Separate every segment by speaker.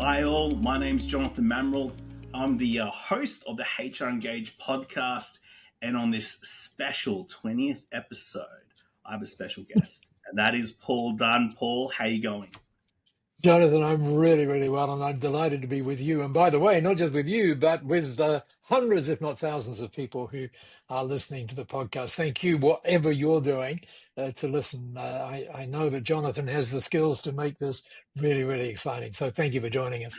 Speaker 1: Hi all, my name's Jonathan Mamaril. I'm the host of the HR Engage podcast, and on this special 20th episode, I have a special guest, and that is Paul Dunn. Paul, how you going?
Speaker 2: Jonathan, I'm really, really well, and I'm delighted to be with you. And by the way, not just with you, but with hundreds, if not thousands, of people who are listening to the podcast. Thank you, whatever you're doing, to listen. I know that Jonathan has the skills to make this really, really exciting. So thank you for joining us.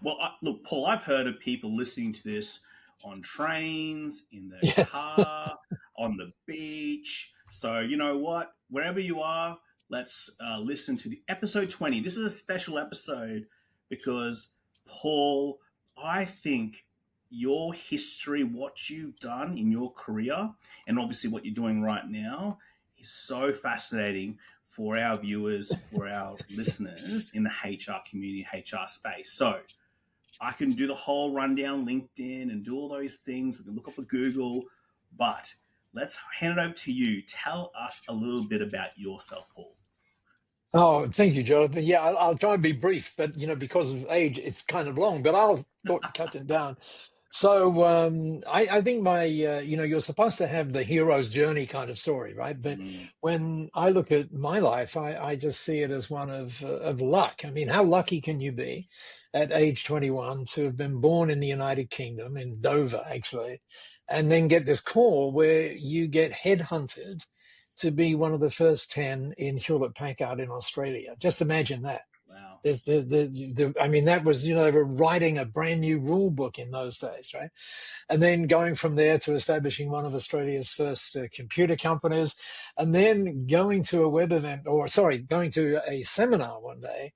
Speaker 1: Well, look, Paul, I've heard of people listening to this on trains, in their
Speaker 2: Yes.
Speaker 1: car, on the beach. So you know what? Wherever you are, let's listen to the episode 20. This is a special episode because, Paul, I think your history, what you've done in your career, and obviously what you're doing right now, is so fascinating for our viewers, for our listeners in the HR community, HR space. So I can do the whole rundown, LinkedIn, and do all those things. We can look up at Google, but let's hand it over to you. Tell us a little bit about yourself, Paul.
Speaker 2: Oh, thank you, Jonathan. Yeah, I'll try and be brief, but because of age, it's kind of long. But I'll cut it down. So I think you're supposed to have the hero's journey kind of story, right? But when I look at my life, I just see it as one of luck. I mean, how lucky can you be at age 21 to have been born in the United Kingdom, in Dover, actually, and then get this call where you get headhunted to be one of the first 10 in Hewlett Packard in Australia. Just imagine that.
Speaker 1: Wow.
Speaker 2: That was, they were writing a brand new rule book in those days, right? And then going from there to establishing one of Australia's first computer companies, and then going to going to a seminar one day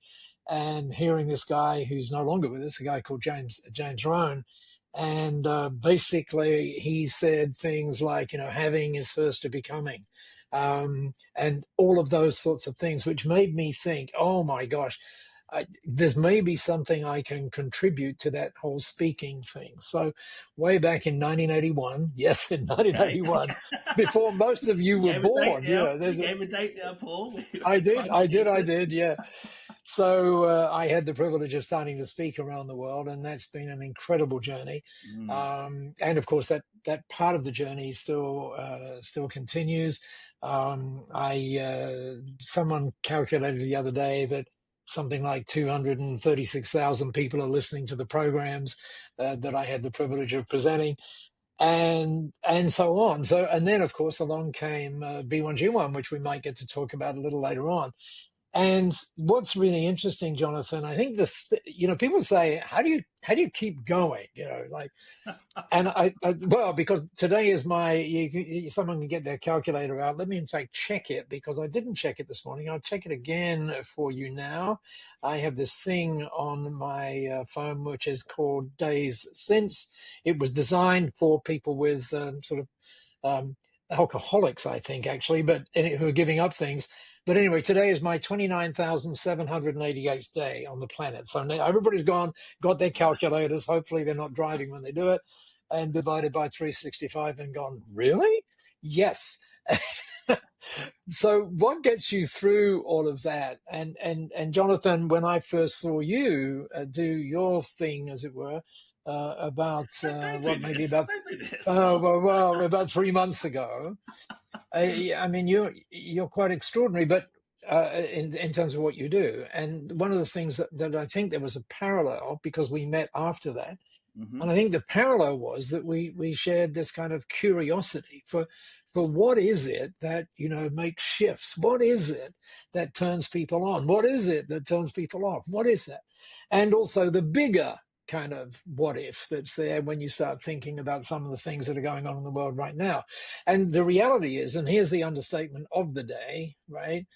Speaker 2: and hearing this guy who's no longer with us, a guy called James Rohn. And basically he said things like, having is first to becoming. And all of those sorts of things, which made me think, oh my gosh, there's maybe something I can contribute to that whole speaking thing. So way back in 1981, yes, in 1981, before most of you were born.
Speaker 1: You gave a date now, Paul.
Speaker 2: I did, yeah. So I had the privilege of starting to speak around the world, and that's been an incredible journey. And of course, that part of the journey still continues. Someone calculated the other day that something like 236,000 people are listening to the programs that I had the privilege of presenting, and so on. So, and then of course along came B1G1, which we might get to talk about a little later on. And what's really interesting, Jonathan, I think people say, how do you keep going? Because today is someone can get their calculator out. Let me in fact check it, because I didn't check it this morning. I'll check it again for you now. I have this thing on my phone which is called Days Since. It was designed for people with alcoholics, I think, actually, but who are giving up things. But anyway, today is my 29,788th day on the planet. So now everybody's got their calculators. Hopefully they're not driving when they do it, and divided by 365 and gone, really? Yes. So what gets you through all of that? And Jonathan, when I first saw you do your thing, as it were, about 3 months ago. You're quite extraordinary, but in terms of what you do. And one of the things that I think there was a parallel, because we met after that, and I think the parallel was that we shared this kind of curiosity for what is it that makes shifts? What is it that turns people on? What is it that turns people off? What is that? And also the bigger kind of what if that's there when you start thinking about some of the things that are going on in the world right now. And the reality is, and here's the understatement of the day, right?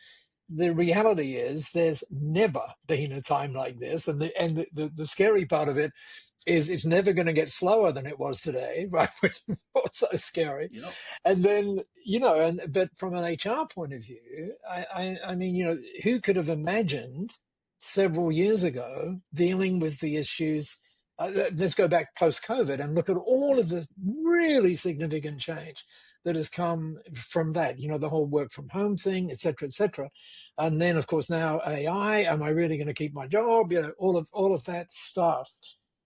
Speaker 2: The reality is there's never been a time like this. And the scary part of it is it's never going to get slower than it was today, right? Which is what's so scary.
Speaker 1: Yep.
Speaker 2: And then, but from an HR point of view, who could have imagined several years ago dealing with the issues? Let's go back post-COVID and look at all of the really significant change that has come from that, the whole work from home thing, et cetera, et cetera. And then, of course, now AI, am I really going to keep my job? All of that stuff.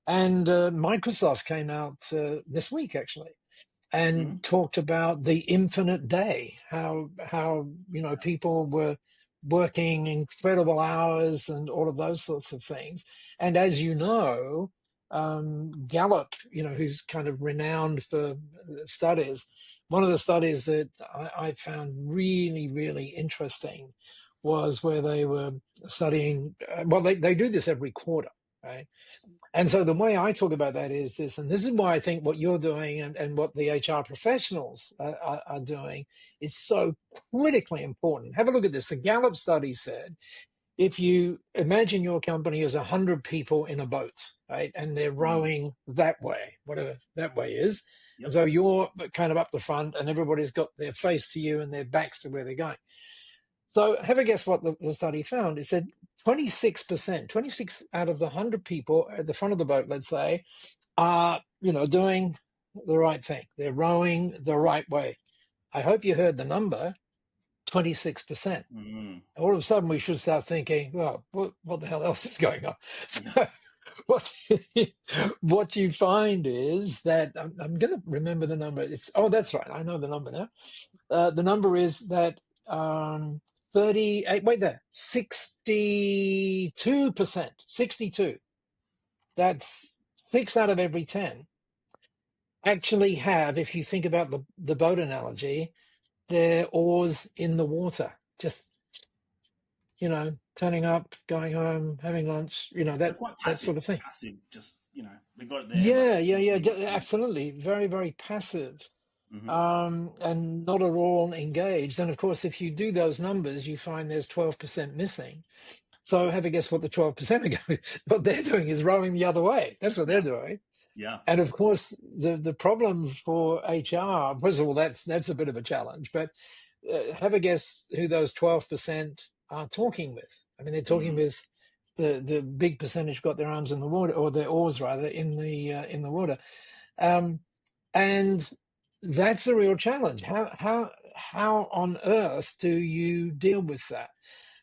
Speaker 2: And Microsoft came out this week, actually, and talked about the infinite day, how people were working incredible hours and all of those sorts of things. And as you know, Gallup, who's kind of renowned for studies, one of the studies that I found really, really interesting was where they were studying, well, they do this every quarter, right? And so the way I talk about that is this, and this is why I think what you're doing and what the HR professionals are doing is so critically important. Have a look at this. The Gallup study said, if you imagine your company as 100 people in a boat, right, and they're rowing that way, whatever that way is, and so you're kind of up the front and everybody's got their face to you and their backs to where they're going. So have a guess what the study found. It said 26 out of the 100 people at the front of the boat, let's say, are, doing the right thing. They're rowing the right way. I hope you heard the number, 26%. All of a sudden we should start thinking, well, what the hell else is going on? So what you find is that, I'm going to remember the number. That's right. I know the number now. The number is that 62%, 62. That's 6 out of every 10 actually have, if you think about the boat analogy, their oars in the water, just, turning up, going home, having lunch, that sort of thing.
Speaker 1: Passive, just, they got it there.
Speaker 2: Yeah, absolutely. Very, very passive. And not at all engaged. And of course, if you do those numbers, you find there's 12% missing. So have a guess what the 12% are going. What they're doing is rowing the other way. That's what they're doing.
Speaker 1: Yeah.
Speaker 2: And of course, the problem for HR, first of all, that's a bit of a challenge. But have a guess who those 12% are talking with. I mean, they're talking with the big percentage got their arms in the water, or their oars rather, in the water. And that's a real challenge. How on earth do you deal with that?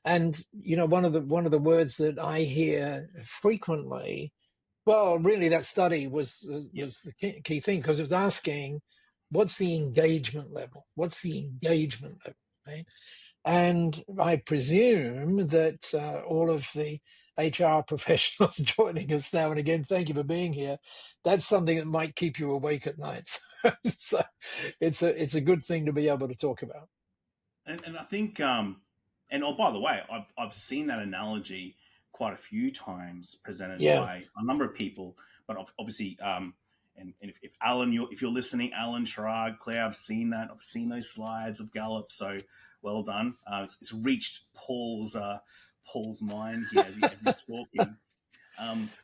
Speaker 2: And one of the words that I hear frequently, well, really, that study was the key thing, because it was asking, what's the engagement level? What's the engagement level? Right? And I presume that all of the HR professionals joining us now and again, thank you for being here. That's something that might keep you awake at night. So it's a good thing to be able to talk about.
Speaker 1: And I think, and by the way, I've seen that analogy quite a few times presented by a number of people, but obviously, and if Alan, if you're listening, Alan, Sharad, Claire, I've seen that. I've seen those slides of Gallup. So well done. It's reached Paul's mind here as he's talking.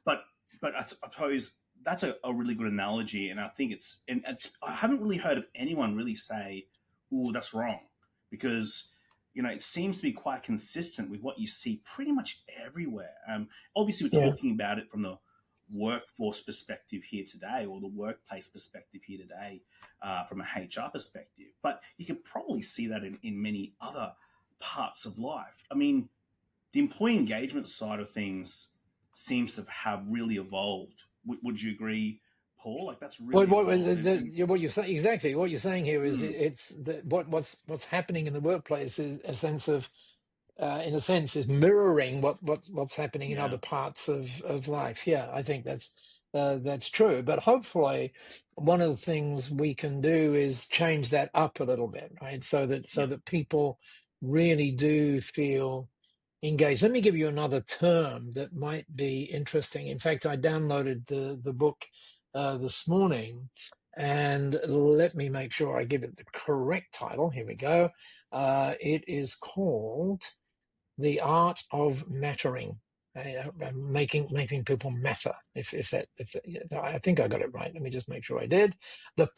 Speaker 1: But I suppose that's a really good analogy, and I think I haven't really heard of anyone really say, "Oh, that's wrong," because it seems to be quite consistent with what you see pretty much everywhere. Obviously, we're talking about it from the workforce perspective here today, or the workplace perspective here today, from a HR perspective. But you can probably see that in many other parts of life. I mean, the employee engagement side of things seems to have really evolved. Would you agree, Paul? Like, that's really
Speaker 2: what you're saying. Exactly what you're saying here is what's happening in the workplace is a sense of, in a sense, is mirroring what's happening in other parts of life. Yeah, I think that's true. But hopefully, one of the things we can do is change that up a little bit, right? So that people really do feel engaged. Let me give you another term that might be interesting. In fact, I downloaded the book this morning, and let me make sure I give it the correct title. Here we go. It is called The Art of Mattering, making people matter. If I think I got it right. Let me just make sure I did. I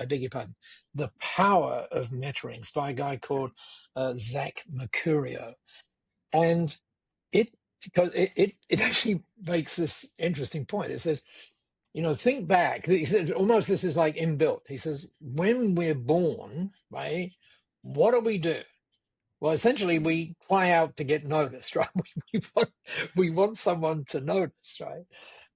Speaker 2: beg your pardon. The Power of Mattering. It's by a guy called Zach Mercurio. And it actually makes this interesting point. It says, think back. He said almost this is like inbuilt. He says, when we're born, right, what do we do? Well, essentially, we cry out to get noticed, right? We want someone to notice, right?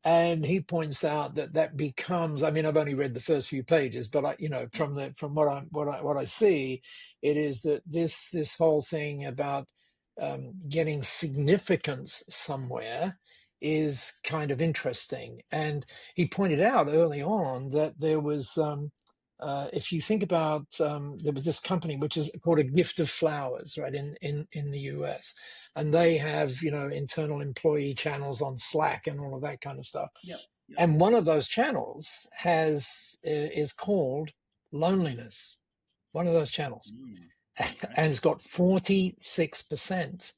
Speaker 2: And he points out that becomes. I mean, I've only read the first few pages, but from what I see, it is that this whole thing about getting significance somewhere is kind of interesting. And he pointed out early on that there was. If you think about, there was this company which is called a Gift of Flowers, right, in the US, and they have internal employee channels on Slack and all of that kind of stuff.
Speaker 1: Yep. Yep.
Speaker 2: And one of those channels is called loneliness. One of those channels,
Speaker 1: Okay.
Speaker 2: and it's got 46%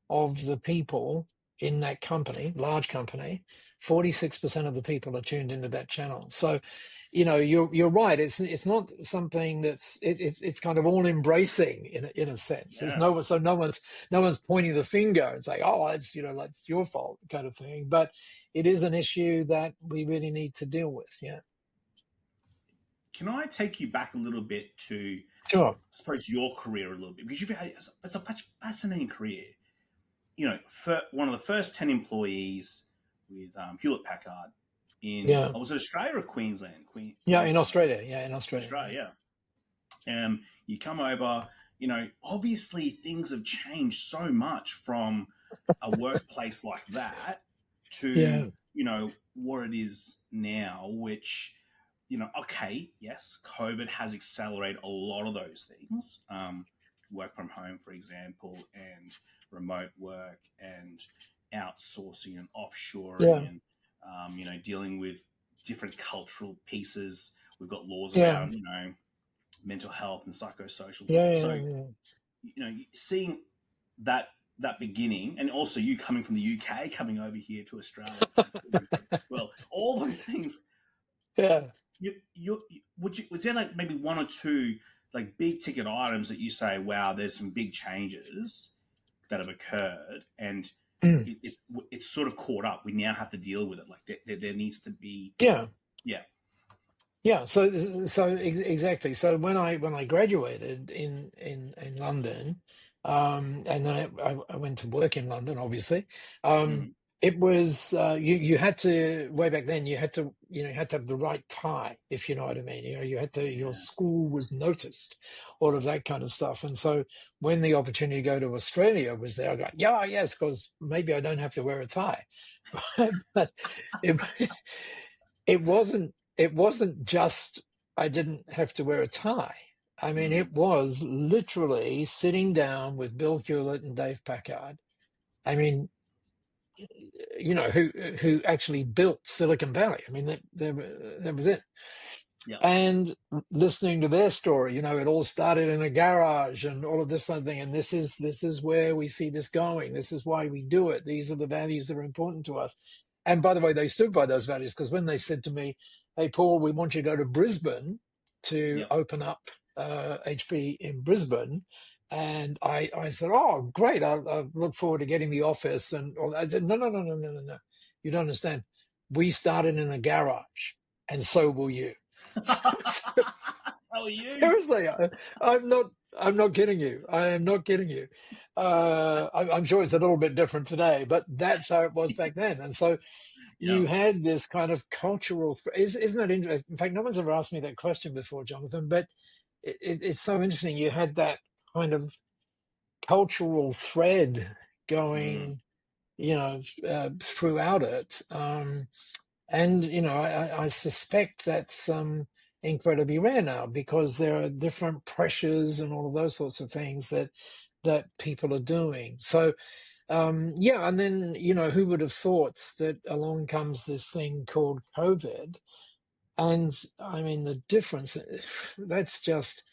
Speaker 2: of the people in that company, large company, 46% of the people are tuned into that channel. So, you're right. It's not something it's kind of all embracing in a sense.
Speaker 1: Yeah.
Speaker 2: There's no one's pointing the finger and saying, oh, it's like it's your fault kind of thing. But it is an issue that we really need to deal with. Yeah.
Speaker 1: Can I take you back a little bit to,
Speaker 2: Sure.
Speaker 1: I suppose, your career a little bit, because it's a fascinating career. One of the first 10 employees with Hewlett Packard was it Australia or Queensland?
Speaker 2: In Australia. Yeah, in Australia.
Speaker 1: Australia. You come over. Obviously things have changed so much from a workplace like that to what it is now, which okay, yes, COVID has accelerated a lot of those things. Work from home, for example, and remote work and outsourcing and offshoring and dealing with different cultural pieces. We've got laws around mental health and psychosocial. Seeing that beginning, and also you coming from the UK, coming over here to Australia, well, all those things. Was there like maybe one or two like big ticket items that you say, wow, there's some big changes that have occurred, and it's sort of caught up. We now have to deal with it. Like there needs to be.
Speaker 2: So exactly. So when I graduated in London, and then I went to work in London, obviously. It was you had to, way back then, you had to have the right tie, if you know what I mean. You had to, your school was noticed, all of that kind of stuff. And so when the opportunity to go to Australia was there, I got yes, because maybe I don't have to wear a tie. But it wasn't just I didn't have to wear a tie. I mean, it was literally sitting down with Bill Hewlett and Dave Packard. I mean, who actually built Silicon Valley. I mean, that was it.
Speaker 1: Yeah.
Speaker 2: And listening to their story, it all started in a garage and all of this sort of thing. And this is where we see this going. This is why we do it. These are the values that are important to us. And by the way, they stood by those values, because when they said to me, hey, Paul, we want you to go to Brisbane to open up HP in Brisbane. And I said, oh, great. I look forward to getting the office. And I said, no. You don't understand. We started in a garage, and so will you. So
Speaker 1: are you.
Speaker 2: Seriously, I'm not kidding you. I am not kidding you. I'm sure it's a little bit different today, but that's how it was back then. And so you had this kind of cultural, isn't that interesting? In fact, no one's ever asked me that question before, Jonathan, but it's so interesting. You had that kind of cultural thread going, throughout it. And, I suspect that's incredibly rare now, because there are different pressures and all of those sorts of things that people are doing. So, and then, who would have thought that along comes this thing called COVID? And I mean, the difference, that's just,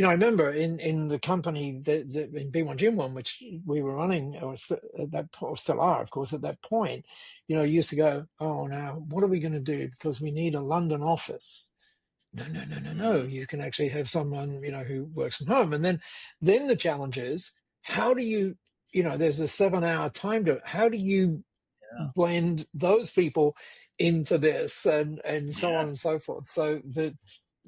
Speaker 2: I remember in the company that in B1G1, which we were running, or still are, of course, at that point, used to go, oh, now what are we going to do? Because we need a London office. No. You can actually have someone, who works from home. And then the challenge is, how do you, there's a 7-hour time to, how do you blend those people into this, and so on
Speaker 1: Yeah.
Speaker 2: and so forth. So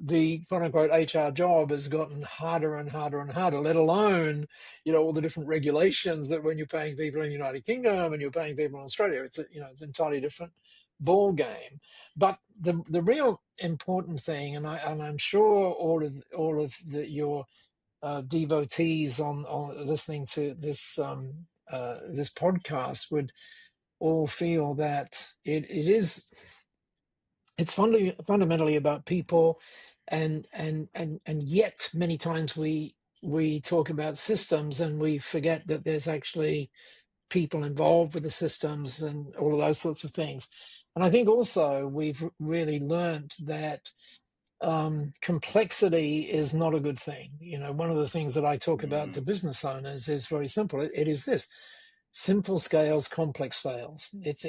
Speaker 2: the quote unquote HR job has gotten harder and harder and harder, let alone, all the different regulations that when you're paying people in the United Kingdom and you're paying people in Australia, it's it's an entirely different ball game. But the real important thing, and I'm sure all of your devotees on listening to this podcast would all feel that it's fundamentally about people, and yet many times we talk about systems and we forget that there's actually people involved with the systems and all of those sorts of things. And I think also we've really learned that complexity is not a good thing. One of the things that I talk about to business owners is very simple. It is this: simple scales, complex fails. It's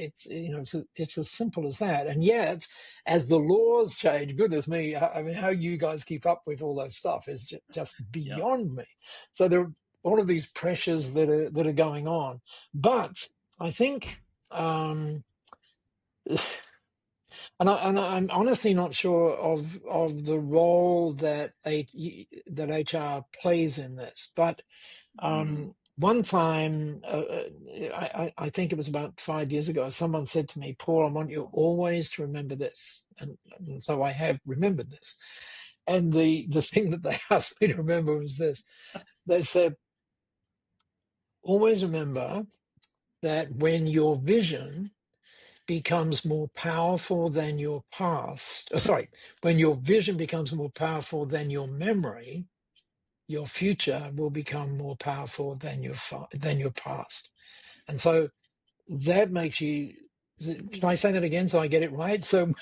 Speaker 2: as simple as that. And yet, as the laws change, goodness me, I mean, how you guys keep up with all those stuff is just
Speaker 1: Yeah.
Speaker 2: beyond me. So there are all of these pressures that are going on. But I think. And I'm honestly not sure of the role that HR plays in this. But one time, I think it was about 5 years ago, someone said to me, "Paul, I want you always to remember this," and so I have remembered this. And the thing that they asked me to remember was this: they said, "Always remember that when your vision becomes more powerful than your past, when your vision becomes more powerful than your memory, your future will become more powerful than your past." And so that makes you, can I say that again so I get it right? So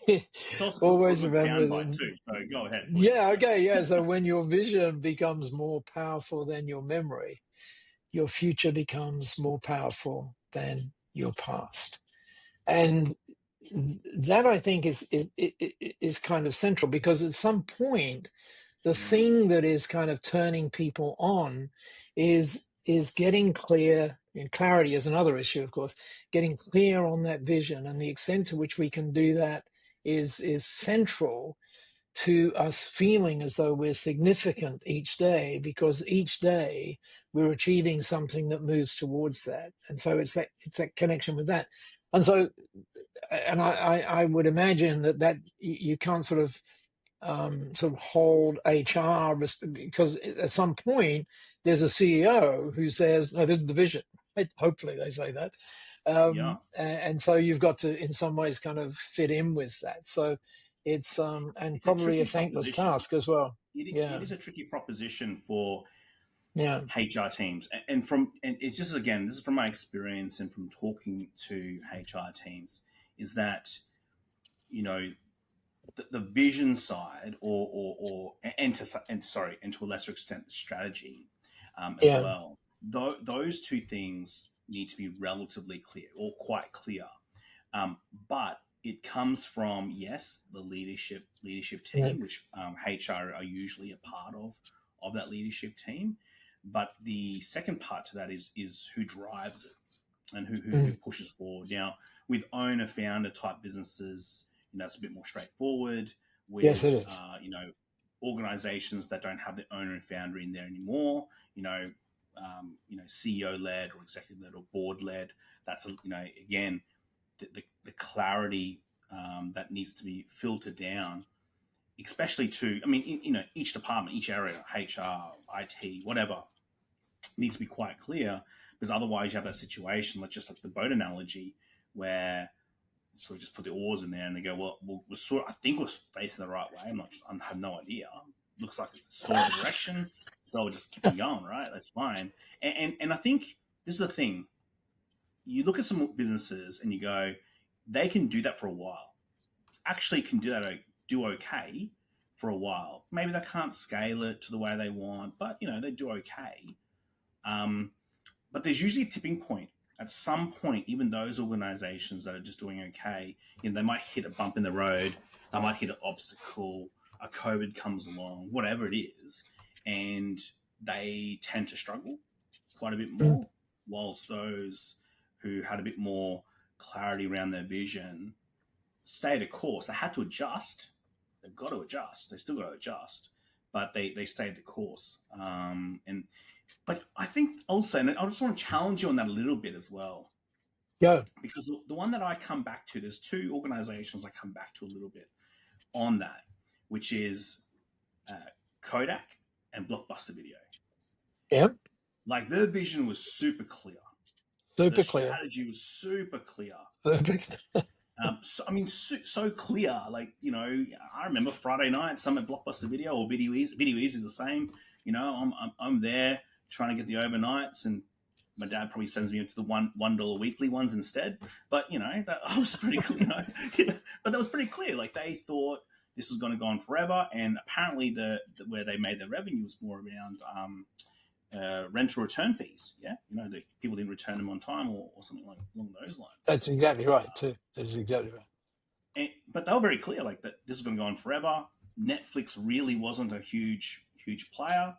Speaker 1: It's also a
Speaker 2: always
Speaker 1: good
Speaker 2: remember
Speaker 1: soundbite
Speaker 2: that.
Speaker 1: too. So go ahead, please.
Speaker 2: Yeah, okay, yeah. So when your vision becomes more powerful than your memory, your future becomes more powerful than your past. And that, I think, is kind of central, because at some point the thing that is kind of turning people on is getting clear. And clarity is another issue, of course. Getting clear on that vision, and the extent to which we can do that is central to us feeling as though we're significant each day, because each day we're achieving something that moves towards that. And so it's that connection with that. And so, and I would imagine that you can't sort of hold HR, because at some point there's a CEO who says, "No, this is the vision." Right? Hopefully they say that.
Speaker 1: Yeah.
Speaker 2: And so you've got to, in some ways, kind of fit in with that. So it's and
Speaker 1: It's a
Speaker 2: probably a
Speaker 1: tricky
Speaker 2: thankless
Speaker 1: proposition.
Speaker 2: task as well.
Speaker 1: It
Speaker 2: Yeah,
Speaker 1: is a tricky proposition for
Speaker 2: yeah,
Speaker 1: HR teams, and it's just, again, this is from my experience and from talking to HR teams, is that you know the vision side, or and to a lesser extent the strategy, as
Speaker 2: yeah,
Speaker 1: well. Those two things need to be relatively clear, or quite clear. But it comes from, yes, the leadership
Speaker 2: yeah,
Speaker 1: team, which HR are usually a part of that leadership team. But the second part to that is who drives it, and who
Speaker 2: mm,
Speaker 1: pushes forward. Now, with owner founder type businesses, it's a bit more straightforward.
Speaker 2: yes,
Speaker 1: With
Speaker 2: it is.
Speaker 1: organizations that don't have the owner and founder in there anymore, CEO led or executive led or board led. That's again, the clarity that needs to be filtered down, especially to, I mean, each department, each area, HR, IT, whatever, needs to be quite clear, because otherwise you have that situation, like just like the boat analogy, where sort of just put the oars in there and they go, well, I think we're facing the right way. I have no idea. Looks like it's sort of the direction, so we'll just keep on going, right? That's fine. And I think this is the thing. You look at some businesses and you go, they can do that for a while. Actually, can do okay for a while. Maybe they can't scale it to the way they want, but they do okay. Um, but there's usually a tipping point. At some point, even those organizations that are just doing okay, they might hit a bump in the road, they might hit an obstacle, a COVID comes along, whatever it is, and they tend to struggle quite a bit
Speaker 2: Mm,
Speaker 1: more, whilst those who had a bit more clarity around their vision, stayed a course. They had to adjust. They've got to adjust. They still got to adjust, but they stayed the course. But I think also, and I just want to challenge you on that a little bit as well.
Speaker 2: Yeah.
Speaker 1: Because the one that I come back to, there's two organizations I come back to a little bit on that, which is Kodak and Blockbuster Video.
Speaker 2: Yep.
Speaker 1: Like their vision was super clear.
Speaker 2: Super
Speaker 1: The
Speaker 2: clear.
Speaker 1: strategy was super clear. So clear. Like, I remember Friday night, some at Blockbuster Video or Video Easy the same. I'm there trying to get the overnights, and my dad probably sends me into the $1 weekly ones instead. But that was pretty cool. But that was pretty clear. Like they thought this was going to go on forever, and apparently where they made their revenue was more around rental return fees. Yeah, the people didn't return them on time or something along those lines.
Speaker 2: That's exactly right too. That's exactly right.
Speaker 1: But they were very clear, like that this was going to go on forever. Netflix really wasn't a huge player.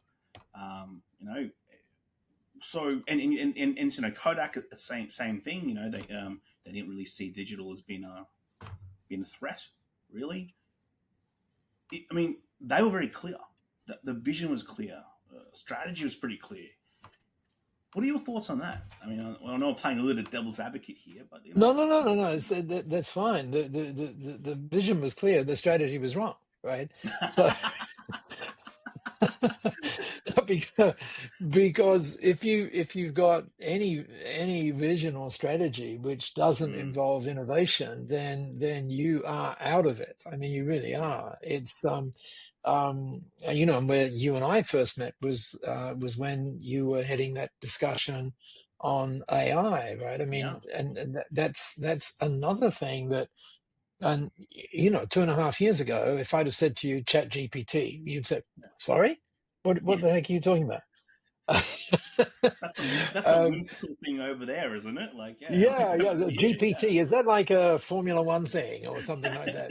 Speaker 1: So and Kodak the same thing. They didn't really see digital as being a threat, really. They were very clear. The vision was clear. Strategy was pretty clear. What are your thoughts on that? I know I'm playing a little bit of devil's advocate here, but
Speaker 2: No. That's fine. The vision was clear. The strategy was wrong, right? So because if you've got any vision or strategy which doesn't involve innovation, then you are out of it. You really are. It's where you and I first met was when you were heading that discussion on AI, right? And that's another thing that, and 2.5 years ago, if I'd have said to you Chat GPT, you'd say, sorry, what the heck are you talking about?
Speaker 1: That's a whimsical thing over there, isn't it? Like,
Speaker 2: yeah. GPT, is that like a Formula One thing or something like that?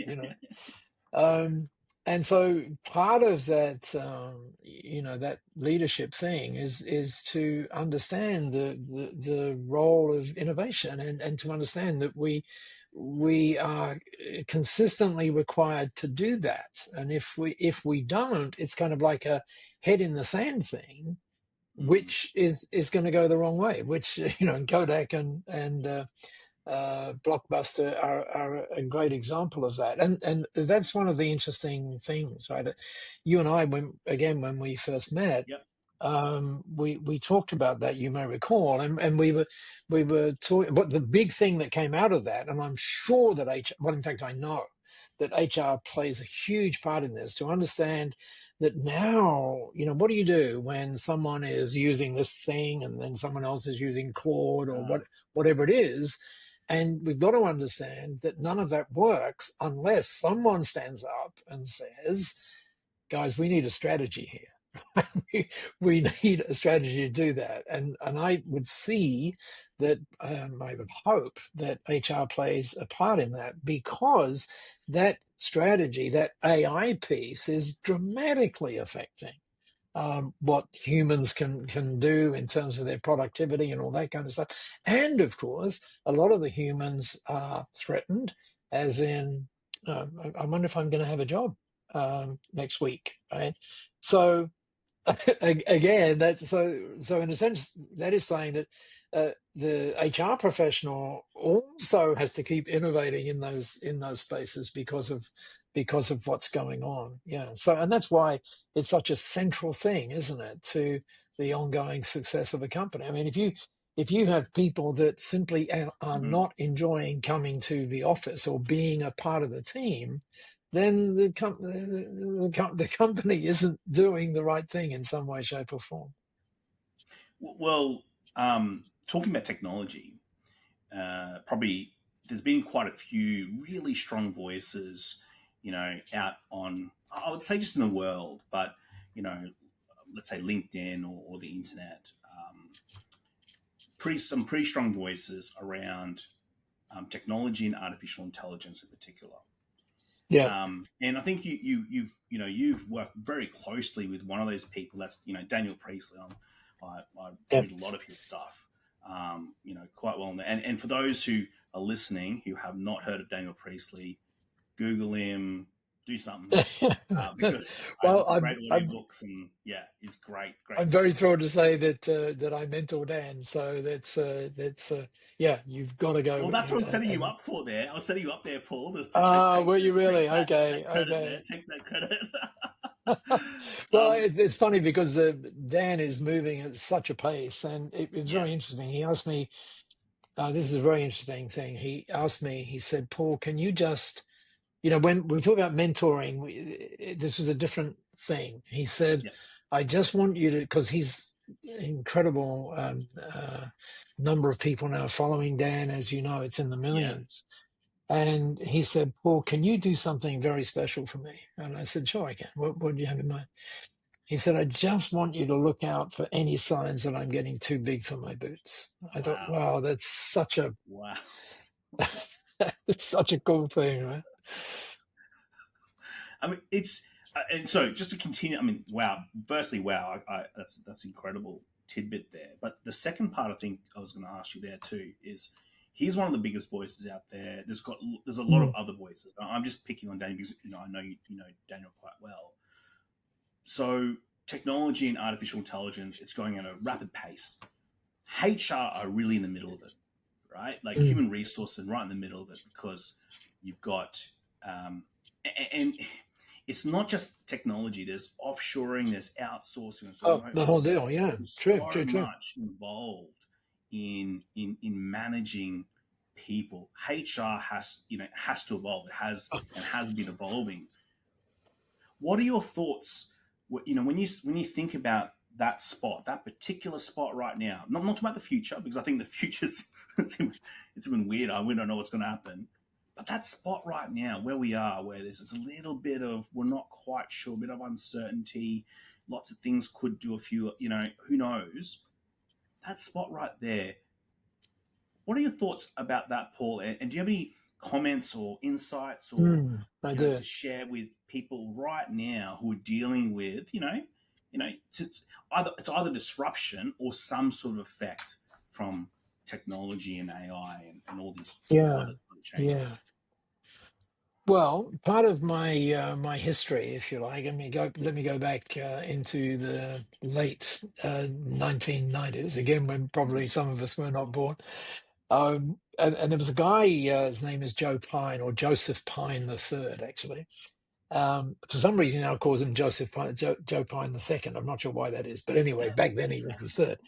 Speaker 2: And so part of that, that leadership thing is to understand the role of innovation and to understand that we are consistently required to do that. And if we don't, it's kind of like a head in the sand thing, which is going to go the wrong way, which, Kodak and Blockbuster are a great example of that, and that's one of the interesting things, right? You and I, when we first met, we talked about that, you may recall, and we were talking. But the big thing that came out of that, and I'm sure that in fact, I know that HR plays a huge part in this, to understand that now, what do you do when someone is using this thing and then someone else is using Claude or whatever it is. And we've got to understand that none of that works unless someone stands up and says, guys, we need a strategy here. we need a strategy to do that. And I would see that, I would hope that HR plays a part in that, because that strategy, that AI piece, is dramatically affecting what humans can do in terms of their productivity and all that kind of stuff. And of course, a lot of the humans are threatened, as in, I wonder if I'm going to have a job next week, right? So again, that's so in a sense, that is saying that the HR professional also has to keep innovating in those spaces because of what's going on. Yeah. So, and that's why it's such a central thing, isn't it, to the ongoing success of a company? If you have people that simply are not enjoying coming to the office or being a part of the team, then the company isn't doing the right thing in some way, shape, or form.
Speaker 1: Well, talking about technology, probably there's been quite a few really strong voices, out on, I would say just in the world, but, let's say LinkedIn or the internet, some pretty strong voices around technology and artificial intelligence in particular.
Speaker 2: Yeah.
Speaker 1: And I think you've worked very closely with one of those people. That's Daniel Priestley. I read a lot of his stuff. quite well. And for those who are listening who have not heard of Daniel Priestley, Google him, do something, because
Speaker 2: Well,
Speaker 1: it's a great audiobooks, and yeah, he's great
Speaker 2: I'm very
Speaker 1: stuff.
Speaker 2: thrilled to say that that I mentor Dan. So yeah, you've got to go
Speaker 1: Well, that's what I was setting you
Speaker 2: and
Speaker 1: up for there. I was setting you up there, Paul, just to take
Speaker 2: were you really?
Speaker 1: that
Speaker 2: Okay,
Speaker 1: credit there.
Speaker 2: okay.
Speaker 1: Take that credit.
Speaker 2: Well,
Speaker 1: um,
Speaker 2: it's funny because Dan is moving at such a pace, and it's
Speaker 1: yeah,
Speaker 2: very interesting. He asked me, this is a very interesting thing. He asked me, he said, Paul, can you just, when we talk about mentoring, this was a different thing. He said,
Speaker 1: yeah,
Speaker 2: I just want you to, because he's incredible number of people now following Dan, as you know, it's in the
Speaker 1: yeah.
Speaker 2: millions. And he said, Paul, can you do something very special for me? And I said, sure, I can. What do you have in mind? He said, I just want you to look out for any signs that I'm getting too big for my boots. I thought,
Speaker 1: Wow,
Speaker 2: wow, that's such a
Speaker 1: wow.
Speaker 2: it's such a cool thing, right?
Speaker 1: I mean, it's and so just to continue. I mean, wow. Firstly, wow, that's incredible tidbit there. But the second part, I think I was going to ask you there too is he's one of the biggest voices out there. There's a lot of
Speaker 2: Mm.
Speaker 1: other voices. I'm just picking on Daniel because I know you know Daniel quite well. So technology and artificial intelligence, it's going at a rapid pace. HR are really in the middle of it, right? Like
Speaker 2: Mm.
Speaker 1: human resource and right in the middle of it because you've got and it's not just technology. There's offshoring, there's outsourcing, and so
Speaker 2: Oh, the whole deal. Yeah,
Speaker 1: there's
Speaker 2: true,
Speaker 1: so
Speaker 2: true, true.
Speaker 1: much involved in managing people. HR has to evolve. It has and has been evolving. What are your thoughts? When you think about that spot, that particular spot right now. Not talking about the future because I think the future's it's been weird. We don't know what's going to happen. But that spot right now, where we are, where there's a little bit of we're not quite sure, a bit of uncertainty, lots of things could do a few, who knows? That spot right there. What are your thoughts about that, Paul? And do you have any comments or insights or
Speaker 2: I do.
Speaker 1: to share with people right now who are dealing with it's either disruption or some sort of effect from technology and AI and all these
Speaker 2: Yeah,
Speaker 1: other
Speaker 2: yeah.
Speaker 1: changes.
Speaker 2: Well, part of my my history, if you like, let me go back into the late 1990s again, when probably some of us were not born. And there was a guy, his name is Joe Pine, or Joseph Pine the Third, actually. For some reason, he now calls him Joe Pine the Second. I'm not sure why that is, but anyway, back then he was the third.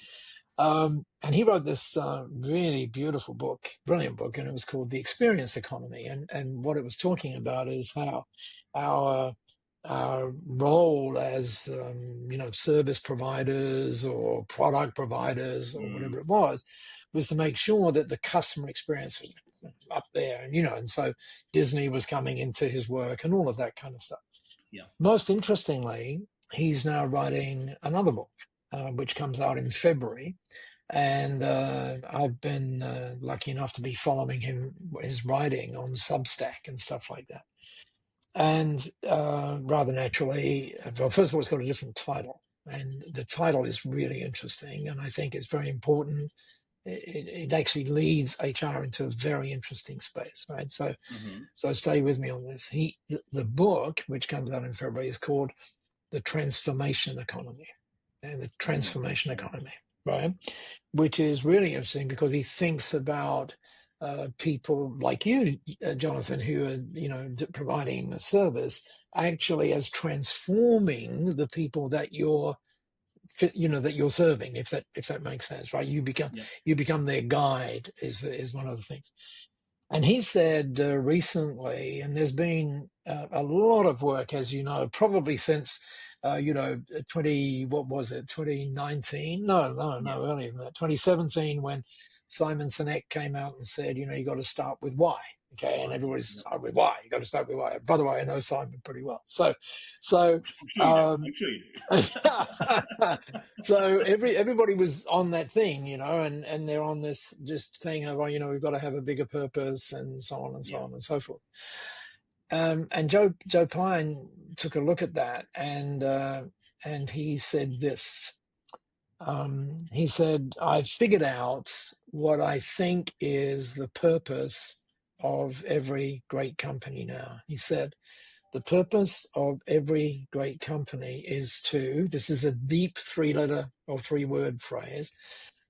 Speaker 2: And he wrote this really beautiful book, brilliant book, and it was called The Experience Economy. And what it was talking about is how our role as service providers or product providers or
Speaker 1: Mm,
Speaker 2: whatever it was to make sure that the customer experience was up there. And so Disney was coming into his work and all of that kind of stuff.
Speaker 1: yeah.
Speaker 2: Most interestingly, he's now writing another book, which comes out in February. And I've been lucky enough to be following his writing on Substack and stuff like that. And rather naturally, well, first of all, it's got a different title. And the title is really interesting. And I think it's very important. It actually leads HR into a very interesting space, right?
Speaker 1: Mm-hmm.
Speaker 2: So stay with me on this. The book, which comes out in February, is called The Transformation Economy. And the
Speaker 1: Mm,
Speaker 2: Transformation
Speaker 1: okay.
Speaker 2: Economy, right? Which is really interesting because he thinks about people like you, Jonathan, who are providing a service, actually as transforming the people that you're serving, if that makes sense, right?
Speaker 1: Yeah.
Speaker 2: You become their guide is one of the things. And he said recently, and there's been a lot of work, as you know, probably since, 2019?
Speaker 1: Yeah.
Speaker 2: No, earlier than that, 2017, when Simon Sinek came out and said, you got to start with why. Okay. And
Speaker 1: Why? Yeah.
Speaker 2: everybody's
Speaker 1: Yeah.
Speaker 2: start with why. You got to start with why. By the way, I know Simon pretty well. So,
Speaker 1: I'm sure you do.
Speaker 2: um,
Speaker 1: I'm sure you do.
Speaker 2: so everybody was on that thing, and they're on this just thing of, we've got to have a bigger purpose and so on and so
Speaker 1: Yeah.
Speaker 2: on and so forth. And Joe Pine took a look at that, and he said this. He said, "I've figured out what I think is the purpose of every great company now." He said, "The purpose of every great company is to," this is a deep three-letter or three-word phrase,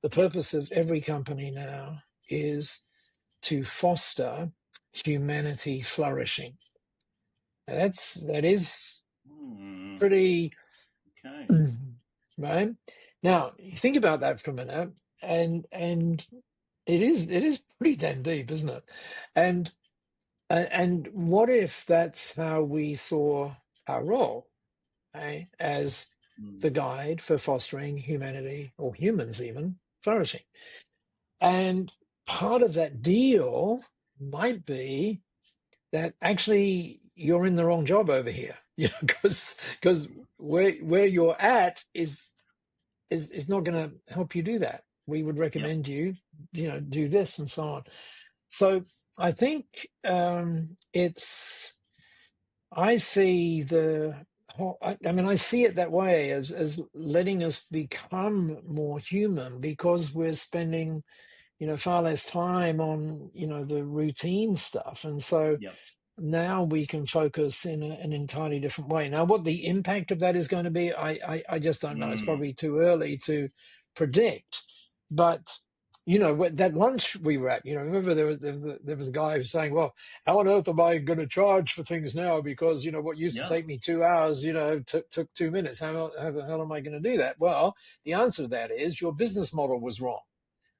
Speaker 2: "the purpose of every company now is to foster humanity flourishing." Now that is
Speaker 1: Hmm.
Speaker 2: pretty,
Speaker 1: Okay.
Speaker 2: right? Now, you think about that for a minute, and it is pretty damn deep, isn't it? And and what if that's how we saw our role, eh, as
Speaker 1: Hmm.
Speaker 2: the guide for fostering humanity, or humans even, flourishing? And part of that deal might be that actually you're in the wrong job over here, because where you're at is not going to help you do that. We would
Speaker 1: Yep.
Speaker 2: recommend you, do this and so on. So I think I see I mean, I see it that way, as letting us become more human, because we're spending, far less time on, the routine stuff. And so
Speaker 1: Yep.
Speaker 2: now we can focus in an entirely different way. Now, what the impact of that is going to be, I just don't know. It's
Speaker 1: Mm.
Speaker 2: probably too early to predict. But that lunch we were at, remember there was a guy who was saying, "Well, how on earth am I going to charge for things now? Because what used to
Speaker 1: Yeah.
Speaker 2: take me 2 hours, took 2 minutes. How the hell am I going to do that?" Well, the answer to that is your business model was wrong.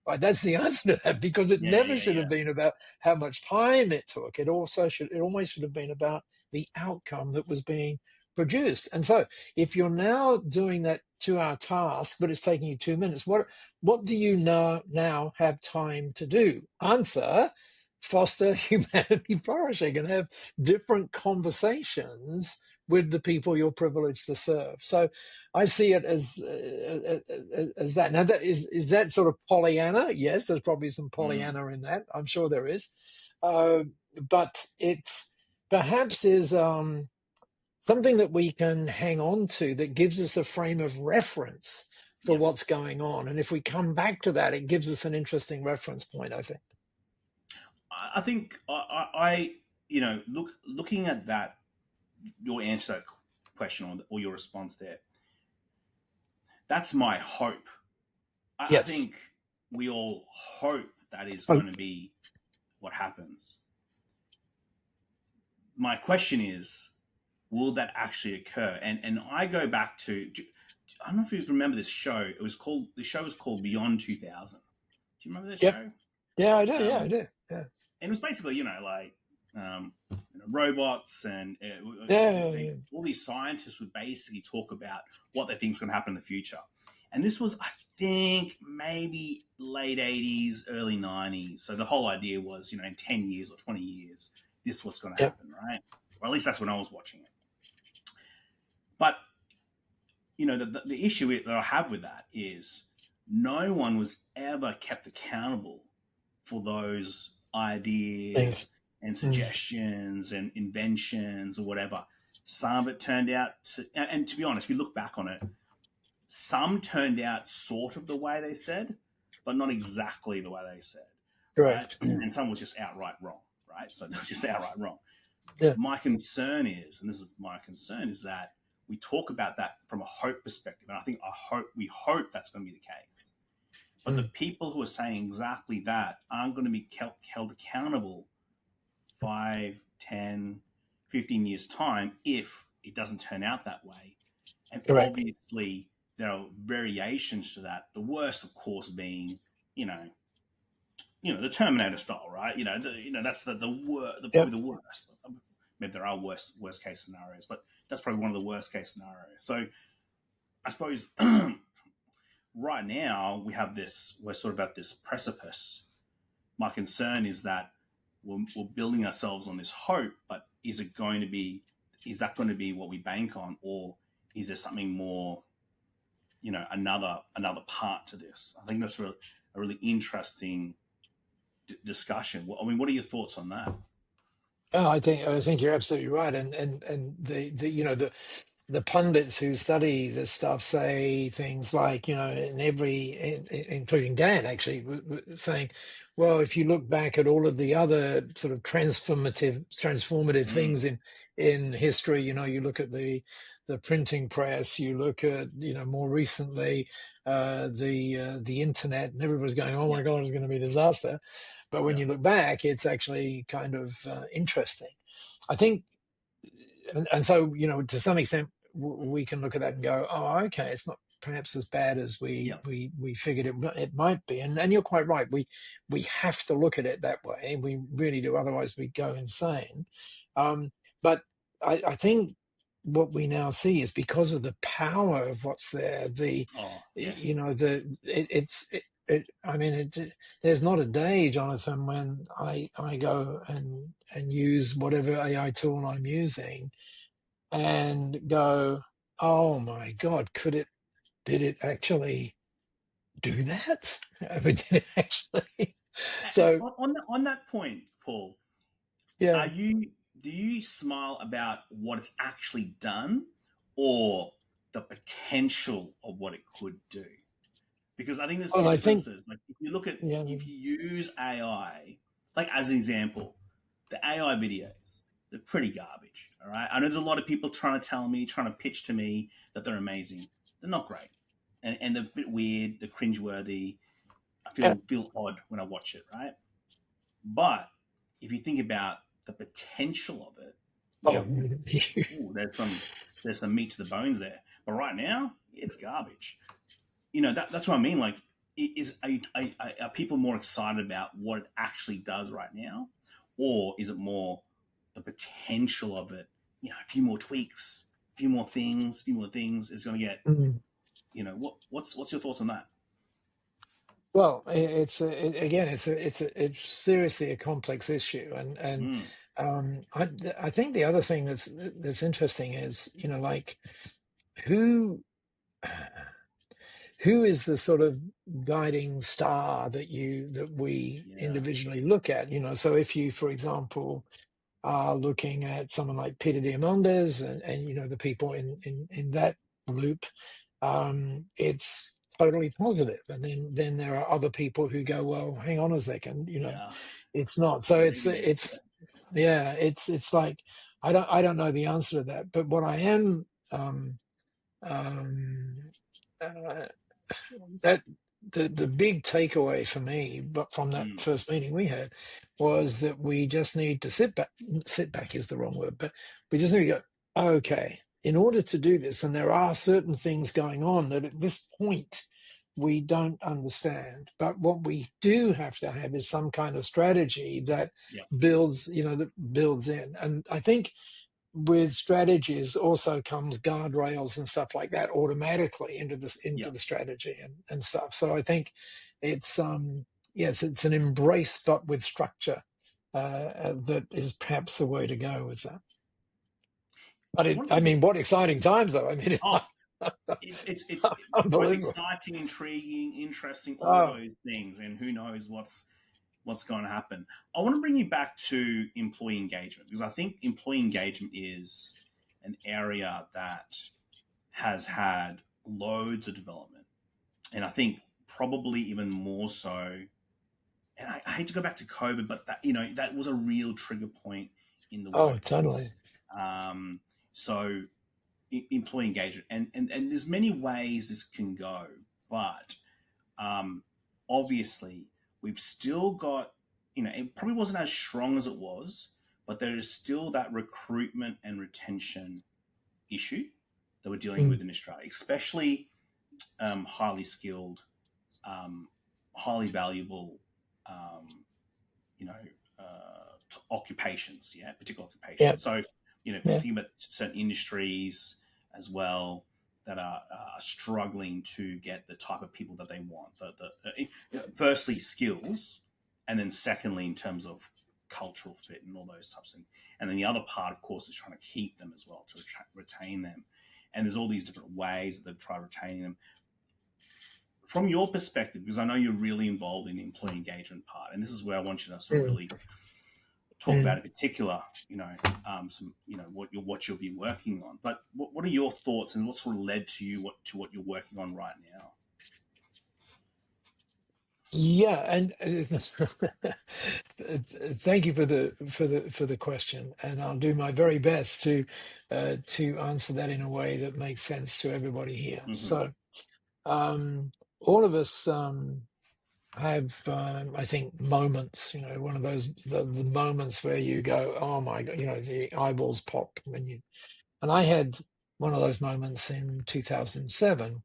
Speaker 2: Right, that's the answer to that, because it
Speaker 1: Yeah.
Speaker 2: never
Speaker 1: Yeah.
Speaker 2: should
Speaker 1: Yeah.
Speaker 2: have been about how much time it took. It always should have been about the outcome that was being produced. And so if you're now doing that 2-hour task, but it's taking you 2 minutes, what do you now have time to do? Answer: foster humanity flourishing and have different conversations with the people you're privileged to serve. So I see it as that. Now, is that sort of Pollyanna? Yes, there's probably some
Speaker 1: Mm.
Speaker 2: Pollyanna in that. I'm sure there is, but it's perhaps is something that we can hang on to, that gives us a frame of reference for
Speaker 1: Yep.
Speaker 2: what's going on. And if we come back to that, it gives us an interesting reference point, I think.
Speaker 1: I think looking at that, your answer to that question, or your response there, that's my hope. I
Speaker 2: Yes.
Speaker 1: think we all hope that is going to
Speaker 2: Hope.
Speaker 1: be what happens. My question is, will that actually occur? And I go back to, I don't know if you remember this show. The show was called Beyond 2000. Do you remember this
Speaker 2: Yep.
Speaker 1: show?
Speaker 2: Yeah, I do. Yeah, I
Speaker 1: Um,
Speaker 2: do. Yeah.
Speaker 1: and it was basically, like robots, and
Speaker 2: Yeah. Yeah.
Speaker 1: all these scientists would basically talk about what they think is going to happen in the future. And this was, I think, maybe late 80s, early 90s. So the whole idea was, in 10 years or 20 years, this is what's going to
Speaker 2: Yep.
Speaker 1: happen, right? Or at least that's when I was watching it. But, the issue that I have with that is no one was ever kept accountable for those ideas
Speaker 2: Thanks.
Speaker 1: and
Speaker 2: Mm.
Speaker 1: suggestions and inventions or whatever. Some of it turned out and to be honest, if you look back on it, some turned out sort of the way they said, but not exactly the way they said, right?
Speaker 2: Correct.
Speaker 1: And some was just outright wrong, right? So they're just outright wrong.
Speaker 2: Yeah.
Speaker 1: My concern is, and this is my concern, is that we talk about that from a hope perspective, and I think we hope that's going to be the case. But the
Speaker 2: Mm.
Speaker 1: people who are saying exactly that aren't going to be held accountable 5, 10, 15 years' time if it doesn't turn out that way. And
Speaker 2: Correct.
Speaker 1: obviously, there are variations to that. The worst, of course, being, you know, the Terminator style, right? That's
Speaker 2: Yep.
Speaker 1: probably the worst. Maybe there are worst case scenarios, but that's probably one of the worst case scenarios. So I suppose right now we're sort of at this precipice. My concern is that we're building ourselves on this hope, but is that going to be what we bank on, or is there something more, another part to this? I think that's a really interesting discussion. I mean, what are your thoughts on that?
Speaker 2: Oh, I think you're absolutely right, and the the pundits who study this stuff say things like, including Dan actually, saying, well, if you look back at all of the other sort of transformative things in history, you look at the printing press, you look at, more recently, the internet, and everybody's going, oh my God, it's going to be a disaster. But when you look back, it's actually kind of interesting. I think, and so, to some extent, we can look at that and go, oh, okay, it's not perhaps as bad as we figured it might be. And you're quite right. We have to look at it that way. We really do. Otherwise, we go insane. But I think what we now see is because of the power of what's there, there's not a day, Jonathan, when I go and use whatever AI tool I'm using and go, oh my God, did it actually do that? I mean, did it actually? So
Speaker 1: on that point, Paul,
Speaker 2: yeah,
Speaker 1: do you smile about what it's actually done or the potential of what it could do? Because I think there's two
Speaker 2: well, I think,
Speaker 1: differences. Like if you use AI, like as an example, the AI videos, they're pretty garbage. All right. I know there's a lot of people trying to pitch to me that they're amazing. They're not great. And they're a bit weird, they're cringeworthy. I feel odd when I watch it, right? But if you think about the potential of it, you go, ooh, there's some meat to the bones there. But right now, it's garbage. That's what I mean. Like, are people more excited about what it actually does right now, or is it more the potential of it? A few more tweaks, a few more things, is going to get. What's your thoughts on that?
Speaker 2: well, it's seriously a complex issue, and I think the other thing that's interesting is, like who is the sort of guiding star that we individually look at. So if you, for example, are looking at someone like Peter Diamandis and the people in that loop, it's totally positive. And then there are other people who go, well, hang on a second, it's not. So it's like I don't know the answer to that. But what I am uh, that the big takeaway for me, but from that first meeting we had, was that we just need to sit back. Sit back is the wrong word, but we just need to go, okay, in order to do this, and there are certain things going on that at this point we don't understand. But what we do have to have is some kind of strategy that builds, that builds in. And I think with strategies also comes guardrails and stuff like that automatically into the strategy and stuff. So I think it's yes, it's an embrace but with structure that is perhaps the way to go with that. But I mean, what exciting times though! I mean,
Speaker 1: it's both
Speaker 2: unbelievable,
Speaker 1: exciting, intriguing, interesting, all those things, and who knows what's going to happen. I want to bring you back to employee engagement, because I think employee engagement is an area that has had loads of development. And I think probably even more so, and I hate to go back to COVID, but that was a real trigger point in the workplace.
Speaker 2: Totally.
Speaker 1: So employee engagement, and there's many ways this can go, but obviously we've still got, it probably wasn't as strong as it was, but there is still that recruitment and retention issue that we're dealing with in Australia, especially highly skilled, highly valuable, occupations, particular occupations.
Speaker 2: Yep.
Speaker 1: So, thinking about certain industries as well that are struggling to get the type of people that they want. Firstly, skills, and then secondly, in terms of cultural fit and all those types of things. And then the other part, of course, is trying to keep them as well, to retain them. And there's all these different ways that they've tried retaining them. From your perspective, because I know you're really involved in the employee engagement part, and this is where I want you to sort of really talk about in particular, some, what you'll be working on. But what are your thoughts, and what sort of led to you what you're working on right now?
Speaker 2: Yeah, and thank you for the question, and I'll do my very best to answer that in a way that makes sense to everybody here.
Speaker 1: Mm-hmm.
Speaker 2: So, all of us have, I think, moments. One of those the moments where you go, "Oh my God!" The eyeballs pop when you. And I had one of those moments in 2007.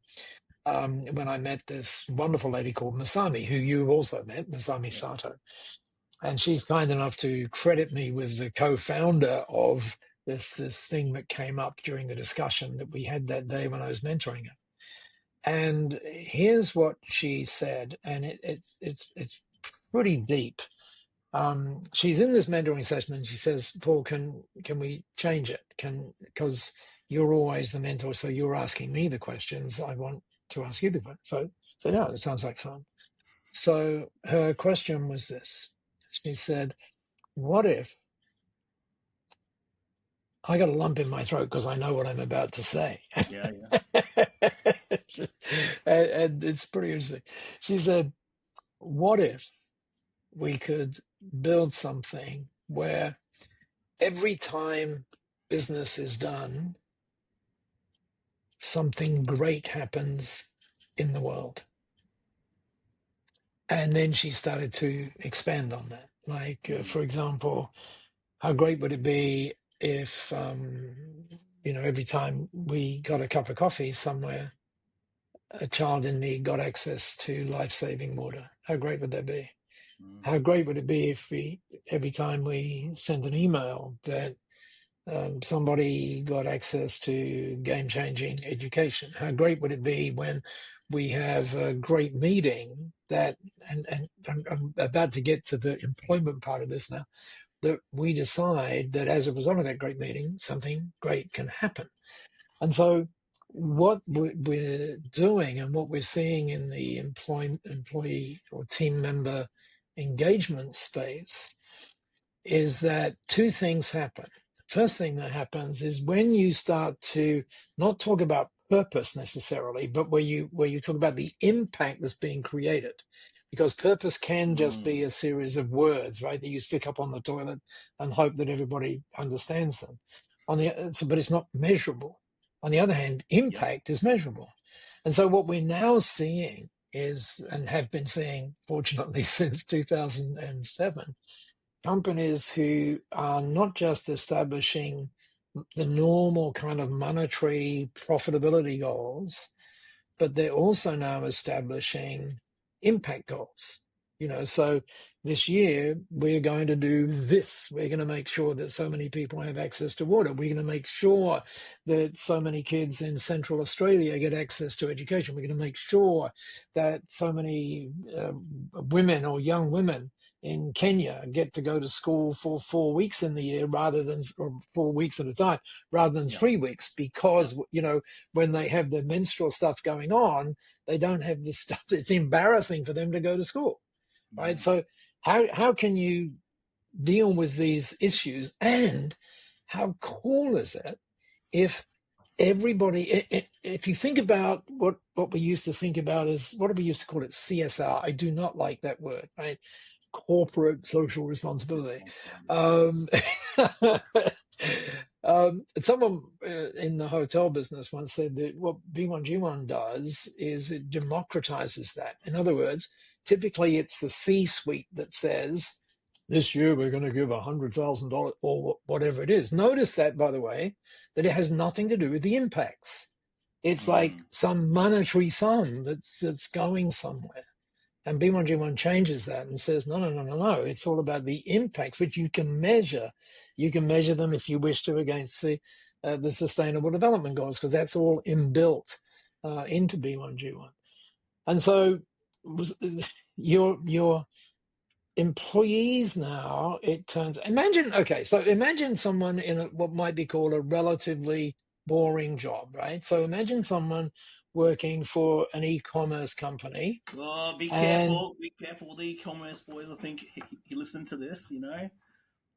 Speaker 2: When I met this wonderful lady called Masami, who you've also met, Masami Sato. And she's kind enough to credit me with the co-founder of this thing that came up during the discussion that we had that day when I was mentoring her. And here's what she said, and it's pretty deep. She's in this mentoring session, and she says, "Paul, can we change it? Because you're always the mentor, so you're asking me the questions. I want to ask you the questions." So no, it sounds like fun. So her question was this. She said, "What if," I got a lump in my throat because I know what I'm about to say.
Speaker 1: Yeah.
Speaker 2: And it's pretty interesting. She said, "What if we could build something where every time business is done, something great happens in the world?" And then she started to expand on that. Like, for example, how great would it be if, every time we got a cup of coffee somewhere, a child in need got access to life-saving water? How great would that be? How great would it be if every time we sent an email, that somebody got access to game-changing education? How great would it be when we have a great meeting and I'm about to get to the employment part of this now, that we decide that as a result of that great meeting, something great can happen. And what we're doing and what we're seeing in the employee or team member engagement space is that two things happen. First thing that happens is when you start to not talk about purpose necessarily, but where you talk about the impact that's being created. Because purpose can just be a series of words, right, that you stick up on the toilet and hope that everybody understands them. But it's not measurable. On the other hand, impact is measurable. And so what we're now seeing is, and have been seeing, fortunately, since 2007, companies who are not just establishing the normal kind of monetary profitability goals, but they're also now establishing impact goals. So this year we're going to do this. We're going to make sure that so many people have access to water. We're going to make sure that so many kids in Central Australia get access to education. We're going to make sure that so many women or young women in Kenya get to go to school for 4 weeks in the year or 4 weeks at a time, rather than 3 weeks, because, when they have the menstrual stuff going on, they don't have the stuff. It's embarrassing for them to go to school, right? So how can you deal with these issues? And how cool is it if everybody, if you think about what we used to think about as, what do we used to call it? CSR. I do not like that word, right? Corporate social responsibility. Someone in the hotel business once said that what B1G1 does is it democratizes that. In other words, typically it's the C-suite that says, "This year we're going to give $100,000 or whatever it is." Notice that, by the way, that it has nothing to do with the impacts. It's like some monetary sum that's going somewhere. And B1G1 changes that and says, no. It's all about the impacts, which you can measure. You can measure them, if you wish to, against the Sustainable Development Goals, because that's all inbuilt into B1G1. And so your employees now, it turns. Imagine someone in what might be called a relatively boring job, right? So imagine someone working for an e-commerce company.
Speaker 1: Oh, be careful with the e-commerce boys. I think he listened to this,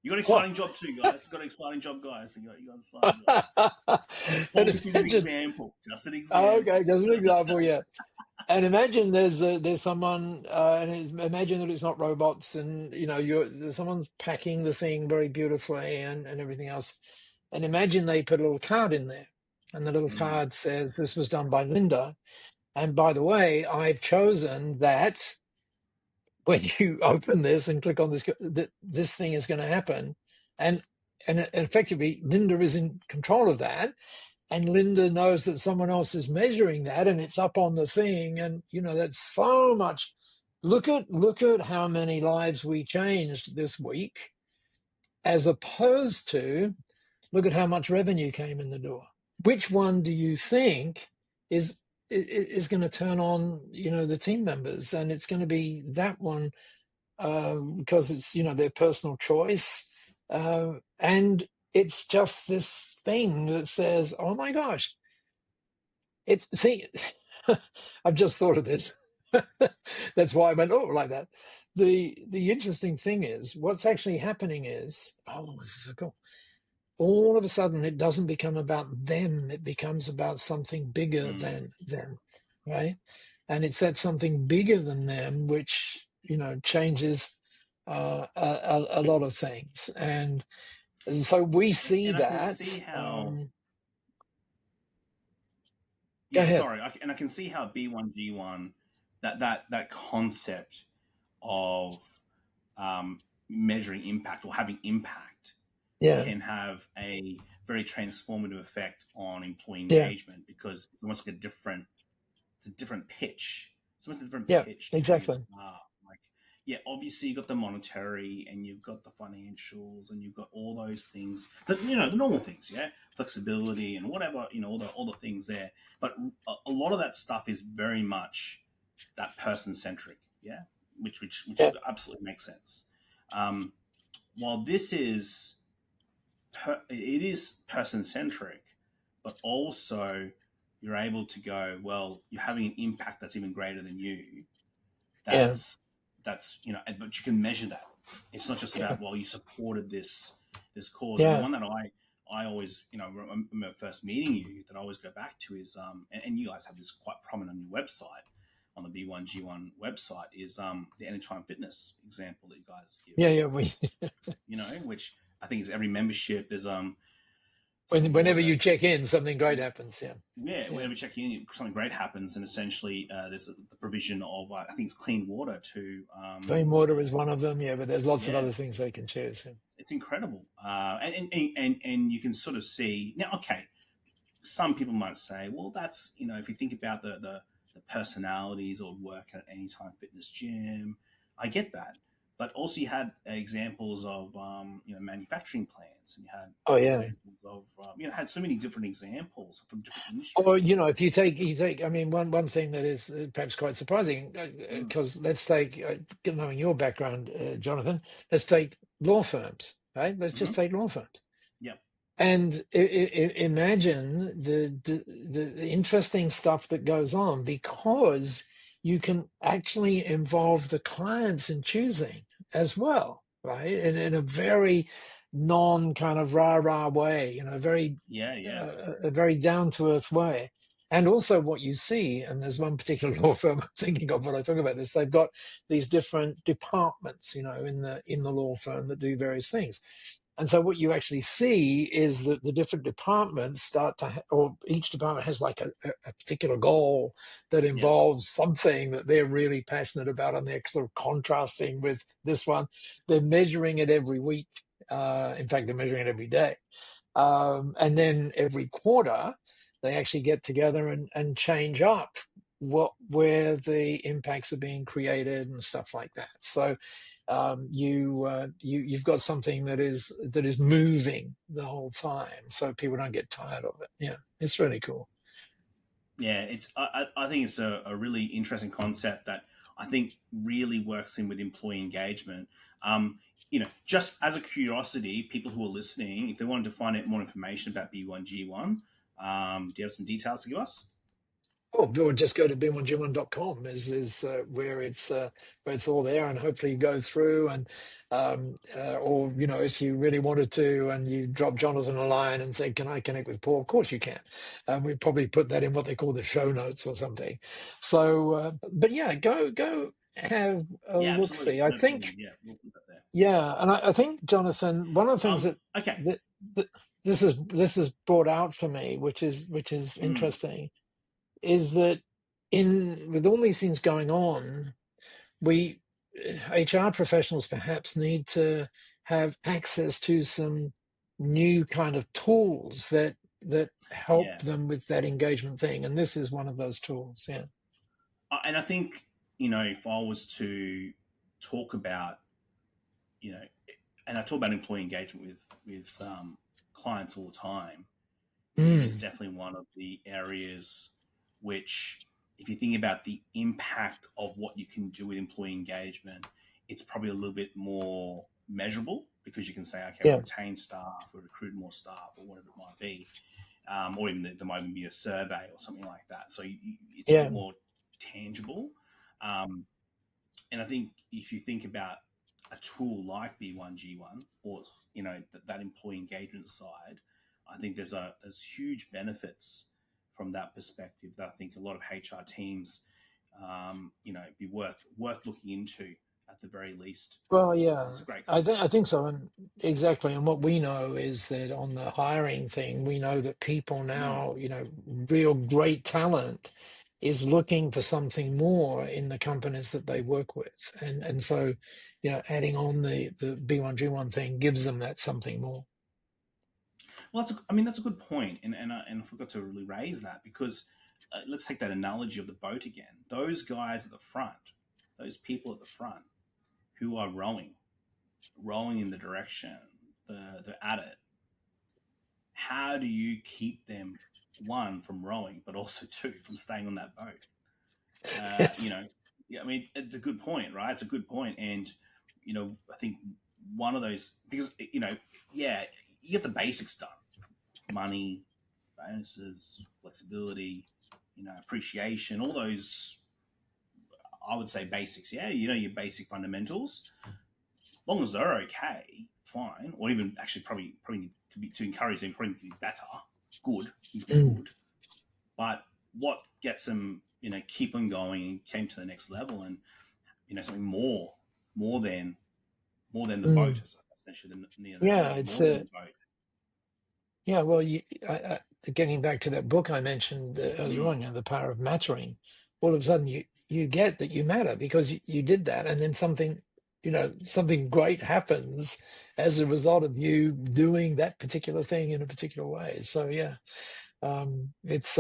Speaker 1: You got an
Speaker 2: Well,
Speaker 1: exciting job too, guys. You got an exciting job, guys. You got an exciting job. Paul,
Speaker 2: and
Speaker 1: just an
Speaker 2: imagine,
Speaker 1: example. Just an
Speaker 2: okay,
Speaker 1: example.
Speaker 2: just an example, yeah. And imagine there's someone, imagine that it's not robots, and there's someone's packing the thing very beautifully and everything else. And imagine they put a little card in there, and the little
Speaker 1: Mm,
Speaker 2: card says, "This was done by Linda. And by the way, I've chosen that when you open this and click on this, that this thing is going to happen." And effectively, Linda is in control of that, and Linda knows that someone else is measuring that, and it's up on the thing. And that's so much. Look at how many lives we changed this week, as opposed to look at how much revenue came in the door. Which one do you think is going to turn on the team members? And it's going to be that one, because it's their personal choice, and it's just this thing that says, oh my gosh, see, I've just thought of this. That's why I went, oh, like that. The interesting thing is, what's actually happening is, oh, this is so cool. All of a sudden, it doesn't become about them. It becomes about something bigger
Speaker 1: mm.
Speaker 2: than them, right? And it's that something bigger than them which changes a lot of things. And so we see
Speaker 1: And I can
Speaker 2: that.
Speaker 1: see how.
Speaker 2: Go
Speaker 1: Yeah,
Speaker 2: ahead.
Speaker 1: sorry, and I can see how B1G1, that concept of measuring impact or having impact,
Speaker 2: Yeah,
Speaker 1: can have a very transformative effect on employee
Speaker 2: yeah,
Speaker 1: engagement, because it's almost like it's a different pitch. It's almost a different
Speaker 2: yeah,
Speaker 1: pitch to
Speaker 2: exactly.
Speaker 1: start. Like, yeah, obviously you got the monetary and you've got the financials and you've got all those things, the normal things, yeah, flexibility and whatever, all the things there. But a lot of that stuff is very much that person centric, yeah, which
Speaker 2: Yeah,
Speaker 1: absolutely makes sense. Um, while it is person centric, but also you're able to go, well, you're having an impact that's even greater than you.
Speaker 2: yeah,
Speaker 1: That's but you can measure that. It's not just
Speaker 2: yeah,
Speaker 1: about, well, you supported this cause. And the
Speaker 2: yeah.
Speaker 1: one that I always, remember first meeting you, that I always go back to is and you guys have this quite prominent on your website, on the B1G1 website, is the Anytime Fitness example that you guys give.
Speaker 2: Yeah, yeah. We
Speaker 1: Which I think is every membership. There's
Speaker 2: whenever
Speaker 1: what
Speaker 2: you check in, something great happens. Yeah,
Speaker 1: yeah,
Speaker 2: yeah.
Speaker 1: whenever you check in, something great happens, and essentially there's the provision of I think it's clean water to
Speaker 2: Plain water is one of them. Yeah, but there's lots of
Speaker 1: yeah,
Speaker 2: other things they can choose. Yeah.
Speaker 1: it's incredible, and you can sort of see now. Okay, some people might say, well, that's if you think about the personalities or work at Anytime Fitness Gym, I get that. But also you had examples of manufacturing plants, and you had
Speaker 2: Oh yeah.
Speaker 1: examples of had so many different examples from different
Speaker 2: Or
Speaker 1: industries.
Speaker 2: if you take, I mean, one thing that is perhaps quite surprising,
Speaker 1: Mm.
Speaker 2: because let's take, knowing your background, Jonathan, let's take law firms, right? Let's
Speaker 1: Mm-hmm.
Speaker 2: just take law firms,
Speaker 1: Yep.
Speaker 2: and imagine the interesting stuff that goes on, because you can actually involve the clients in choosing as well, right? And in a very non kind of rah rah way, very
Speaker 1: Yeah. Yeah.
Speaker 2: a very down to earth way. And also what you see, and there's one particular law firm I'm thinking of when I talk about this, they've got these different departments, in the law firm that do various things. And so what you actually see is that the different departments start to, or each department has like a particular goal that
Speaker 1: Yep.
Speaker 2: involves something that they're really passionate about, and they're sort of contrasting with this one. They're measuring it every week. In fact, they're measuring it every day. And then every quarter, they actually get together and change up where the impacts are being created and stuff like that. So you've got something that is moving the whole time, so people don't get tired of it. Yeah, it's really cool.
Speaker 1: Yeah, I think it's a really interesting concept that I think really works in with employee engagement. Just as a curiosity, people who are listening, if they wanted to find out more information about B1G1, do you have some details to give us?
Speaker 2: or just go to b1g1.com is where it's all there, and hopefully you go through and or if you really wanted to and you drop Jonathan a line and say, can I connect with Paul? Of course you can. We probably put that in what they call the show notes or something. So but yeah, go have a
Speaker 1: Yeah,
Speaker 2: look
Speaker 1: absolutely.
Speaker 2: see. I
Speaker 1: No problem.
Speaker 2: think,
Speaker 1: Yeah, we'll put that there.
Speaker 2: yeah, and I think, Jonathan, one of the things
Speaker 1: Okay.
Speaker 2: that this is brought out for me, which is
Speaker 1: Mm,
Speaker 2: interesting, is that in with all these things going on, we HR professionals perhaps need to have access to some new kind of tools that help
Speaker 1: yeah.
Speaker 2: them with that engagement thing, and this is one of those tools. Yeah.
Speaker 1: And I think, if I was to talk about, you know, and I talk about employee engagement with clients all the time, it is
Speaker 2: Mm.
Speaker 1: definitely one of the areas which, if you think about the impact of what you can do with employee engagement, it's probably a little bit more measurable because you can say, okay, we
Speaker 2: Yeah.
Speaker 1: retain staff, we recruit more staff, or whatever it might be, or even there might even be a survey or something like that. So it's a
Speaker 2: Yeah.
Speaker 1: bit more tangible. Um, and I think if you think about a tool like B1G1 or that employee engagement side, I think there's huge benefits from that perspective that I think a lot of HR teams, be worth looking into at the very least.
Speaker 2: Well,
Speaker 1: This
Speaker 2: yeah,
Speaker 1: is a great
Speaker 2: I think
Speaker 1: concept.
Speaker 2: I think so, and exactly. And what we know is that on the hiring thing, we know that people
Speaker 1: Mm,
Speaker 2: now, real great talent is looking for something more in the companies that they work with, and so, adding on the B1G1 thing gives them that something more.
Speaker 1: well, that's a good point, and I forgot to really raise that because let's take that analogy of the boat again. Those guys at the front, those people at the front who are rowing in the direction they're at it. How do you keep them, one, from rowing, but also two, from staying on that boat?
Speaker 2: Yes.
Speaker 1: Yeah, I mean, it's a good point, right? It's a good point, and I think one of those because yeah, you get the basics done: money, bonuses, flexibility, appreciation, all those. I would say basics. Yeah, your basic fundamentals. As long as they're okay, fine, or even actually probably need to encourage them, probably need to be better, good, need to be
Speaker 2: Mm,
Speaker 1: good. But what gets them, keep on going and came to the next level, and something more than the boat,
Speaker 2: mm.
Speaker 1: essentially the
Speaker 2: Yeah,
Speaker 1: analogy,
Speaker 2: it's
Speaker 1: more than the boat.
Speaker 2: yeah. Well, getting back to that book I mentioned earlier
Speaker 1: Mm,
Speaker 2: on, The Power of Mattering. All of a sudden, you get that you matter because you did that, and then something great happens as a result of you doing that particular thing in a particular way. So yeah, it's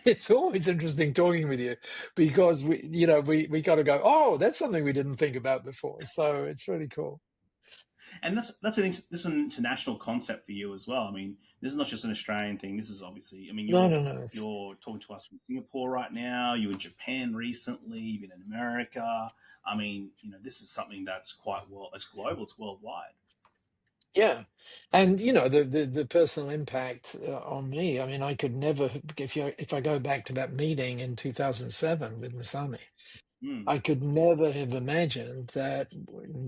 Speaker 2: it's always interesting talking with you because we got to go. Oh, that's something we didn't think about before. So it's really cool.
Speaker 1: and this is an international concept for you as well. I mean, this is not just an Australian thing. This is obviously, I mean,
Speaker 2: No, no, no.
Speaker 1: you're talking to us from Singapore right now. You're in Japan recently. You've been in America. I mean, this is something that's it's global. It's worldwide.
Speaker 2: Yeah, and the personal impact on me. I mean, I could never, if I go back to that meeting in 2007 with Masami,
Speaker 1: Mm.
Speaker 2: I could never have imagined that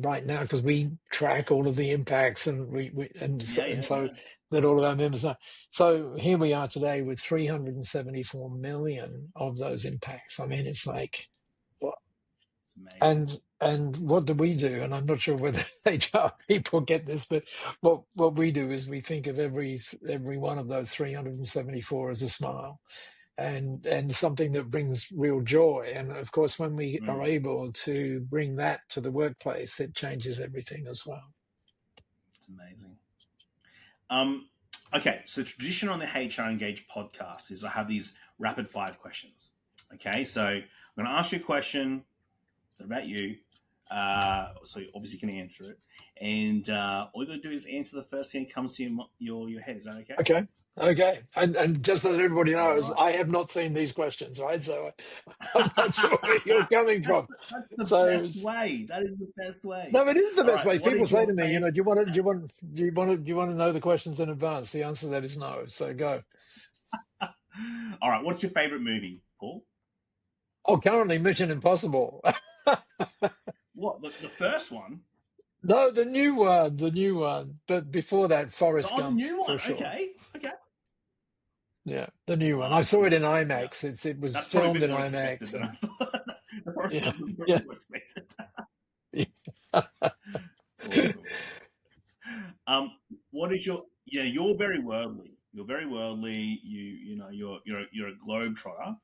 Speaker 2: right now, because we track all of the impacts and
Speaker 1: Yeah,
Speaker 2: and
Speaker 1: yeah,
Speaker 2: so
Speaker 1: yeah.
Speaker 2: that all of our members know. So here we are today with 374 million of those impacts. I mean, it's like,
Speaker 1: It's amazing.
Speaker 2: and what do we do? And I'm not sure whether HR people get this, but what we do is we think of every one of those 374 as a smile and something that brings real joy. And of course, when we are
Speaker 1: Mm.
Speaker 2: able to bring that to the workplace, it changes everything as well.
Speaker 1: It's amazing. Um, okay, so tradition on the HR Engage podcast is I have these rapid fire questions. Okay, so I'm going to ask you a question about you. So you obviously can answer it, and all you got to do is answer the first thing that comes to your head. Is that okay?
Speaker 2: Okay. Okay. And just so that everybody
Speaker 1: All
Speaker 2: knows,
Speaker 1: right.
Speaker 2: I have not seen these questions, right? So I'm not sure where you're coming from.
Speaker 1: That's the
Speaker 2: So
Speaker 1: best way. That is the best way.
Speaker 2: no, it is the
Speaker 1: All
Speaker 2: best
Speaker 1: right.
Speaker 2: way.
Speaker 1: What
Speaker 2: People
Speaker 1: is
Speaker 2: say
Speaker 1: your
Speaker 2: to me,
Speaker 1: favorite?
Speaker 2: do you want to know the questions in advance? The answer to that is no. So go.
Speaker 1: All right. What's your favorite movie, Paul?
Speaker 2: Oh, currently Mission Impossible.
Speaker 1: What, the first one?
Speaker 2: No, the new one. But before that, Forrest
Speaker 1: Oh, the
Speaker 2: Gump
Speaker 1: new
Speaker 2: for
Speaker 1: one.
Speaker 2: sure.
Speaker 1: Okay. Okay.
Speaker 2: Yeah, the new one. I
Speaker 1: Oh,
Speaker 2: saw it
Speaker 1: cool.
Speaker 2: in
Speaker 1: Yeah.
Speaker 2: IMAX. It was
Speaker 1: That's probably a
Speaker 2: filmed
Speaker 1: bit
Speaker 2: in
Speaker 1: more expected
Speaker 2: IMAX,
Speaker 1: than I
Speaker 2: and
Speaker 1: thought. The first
Speaker 2: yeah,
Speaker 1: one was very
Speaker 2: yeah.
Speaker 1: more expected. Awesome. Um, what is your? Yeah, you're very worldly. You're very worldly. You're a globetrotter.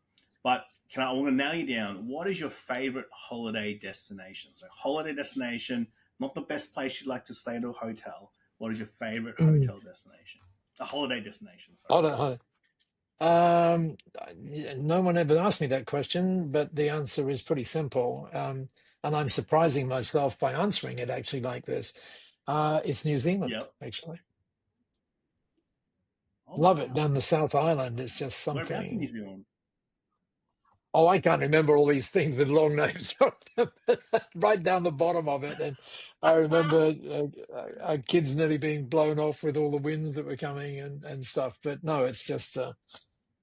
Speaker 1: But I want to nail you down. What is your favorite holiday destination? So holiday destination, not the best place you'd like to stay at a hotel. What is your favorite
Speaker 2: Mm.
Speaker 1: hotel destination? A holiday destination. Sorry.
Speaker 2: I don't know. Um, no one ever asked me that question, but the answer is pretty simple. And I'm surprising myself by answering it actually like this. It's New Zealand,
Speaker 1: Yep.
Speaker 2: actually.
Speaker 1: Oh
Speaker 2: Love it.
Speaker 1: wow.
Speaker 2: Down the South Island. It's just
Speaker 1: Whereabouts in New
Speaker 2: something.
Speaker 1: Zealand?
Speaker 2: Oh, I can't remember all these things with long names right down the bottom of it. And I remember kids nearly being blown off with all the winds that were coming and stuff. But no, it's just,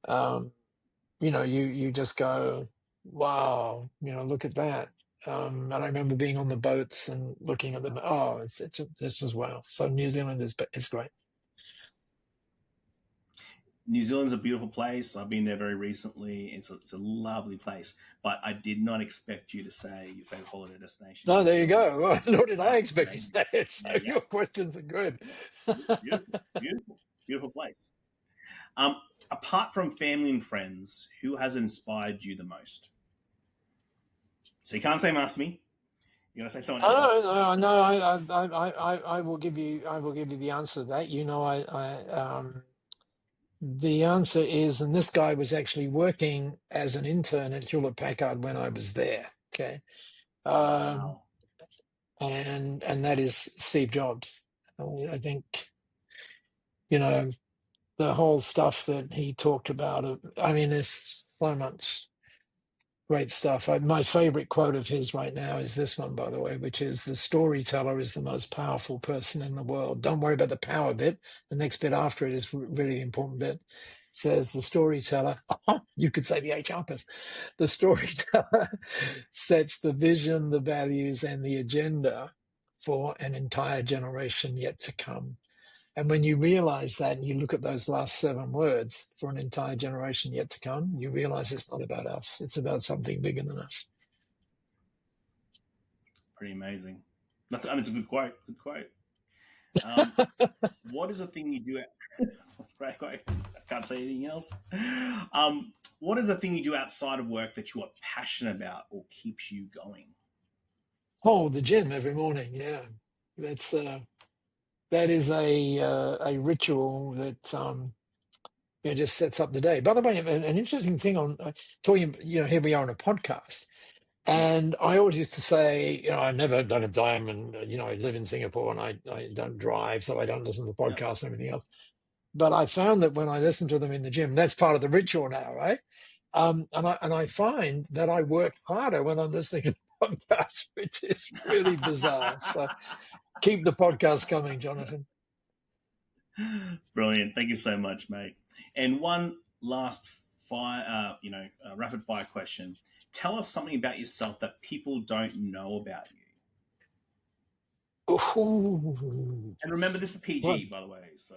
Speaker 2: um, you just go, wow, look at that. And I remember being on the boats and looking at them. Oh, it's just wow. So New Zealand is great.
Speaker 1: New Zealand's a beautiful place. I've been there very recently. It's a lovely place. But I did not expect you to say your favorite holiday destination is
Speaker 2: No,
Speaker 1: New
Speaker 2: there you
Speaker 1: Zealand.
Speaker 2: go.
Speaker 1: So
Speaker 2: Well, nor did I
Speaker 1: wow,
Speaker 2: expect to
Speaker 1: amazing.
Speaker 2: say it. So
Speaker 1: There you go.
Speaker 2: your questions are good.
Speaker 1: Yeah, beautiful, beautiful, beautiful place. Um, Apart from family and friends, who has inspired you the most? So you can't say Masmi. You gotta say someone
Speaker 2: Oh,
Speaker 1: else.
Speaker 2: no, no, I will give you, the answer to that. The answer is, and this guy was actually working as an intern at Hewlett Packard when I was there. Okay, um,
Speaker 1: Wow.
Speaker 2: and that is Steve Jobs. I think you know the whole stuff that he talked about. I mean, there's so much great stuff. My favorite quote of his right now is this one, by the way, which is the storyteller is the most powerful person in the world. Don't worry about the power bit. The next bit after it is really the important bit. It says the storyteller, you could say the HR person, the storyteller sets the vision, the values, and the agenda for an entire generation yet to come. And when you realize that and you look at those last 7 words for an entire generation yet to come, you realize it's not about us. It's about something bigger than us.
Speaker 1: Pretty amazing. It's a good quote. Good quote. Um, what is a thing you do? That's great. Quote. I can't say anything else. What is a thing you do outside of work that you are passionate about or keeps you going?
Speaker 2: Oh, the gym every morning. Yeah. That's that is a ritual that just sets up the day. By the way, an interesting thing on talking, here we are on a podcast.
Speaker 1: Yep.
Speaker 2: And I always used to say, I never don't have time, and I live in Singapore and I don't drive, so I don't listen to
Speaker 1: Yep.
Speaker 2: podcasts and everything else. But I found that when I listen to them in the gym, that's part of the ritual now, right? And I find that I work harder when I'm listening to podcasts, which is really bizarre. So keep the podcast coming, Jonathan.
Speaker 1: Brilliant. Thank you so much, mate. And one last rapid fire question. Tell us something about yourself that people don't know about you.
Speaker 2: Ooh,
Speaker 1: And remember, this is
Speaker 2: what?
Speaker 1: PG, by the way. So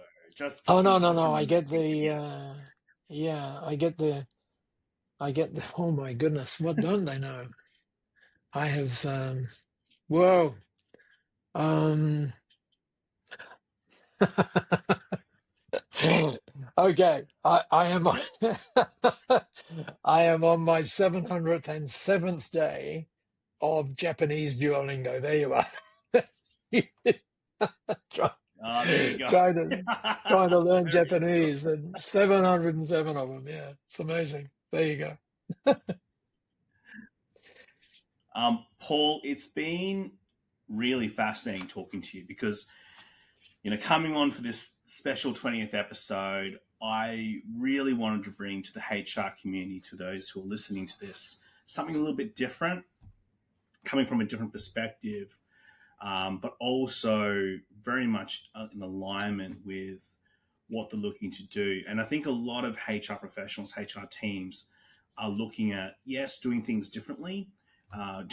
Speaker 2: Oh, no, no,
Speaker 1: just
Speaker 2: no. I
Speaker 1: remember
Speaker 2: get
Speaker 1: that.
Speaker 2: the,
Speaker 1: Yeah.
Speaker 2: yeah, oh my goodness, what don't they know? I have, whoa. Um, okay, I am on, I am on my 707th day of Japanese Duolingo. There you are. Try,
Speaker 1: There you go.
Speaker 2: trying to learn
Speaker 1: Very awesome.
Speaker 2: Japanese, and 707 of them. Yeah, it's amazing. There you go.
Speaker 1: Paul, it's been really fascinating talking to you because, coming on for this special 20th episode, I really wanted to bring to the HR community, to those who are listening to this, something a little bit different, coming from a different perspective, but also very much in alignment with what they're looking to do. And I think a lot of HR professionals, HR teams are looking at, yes, doing things differently, uh,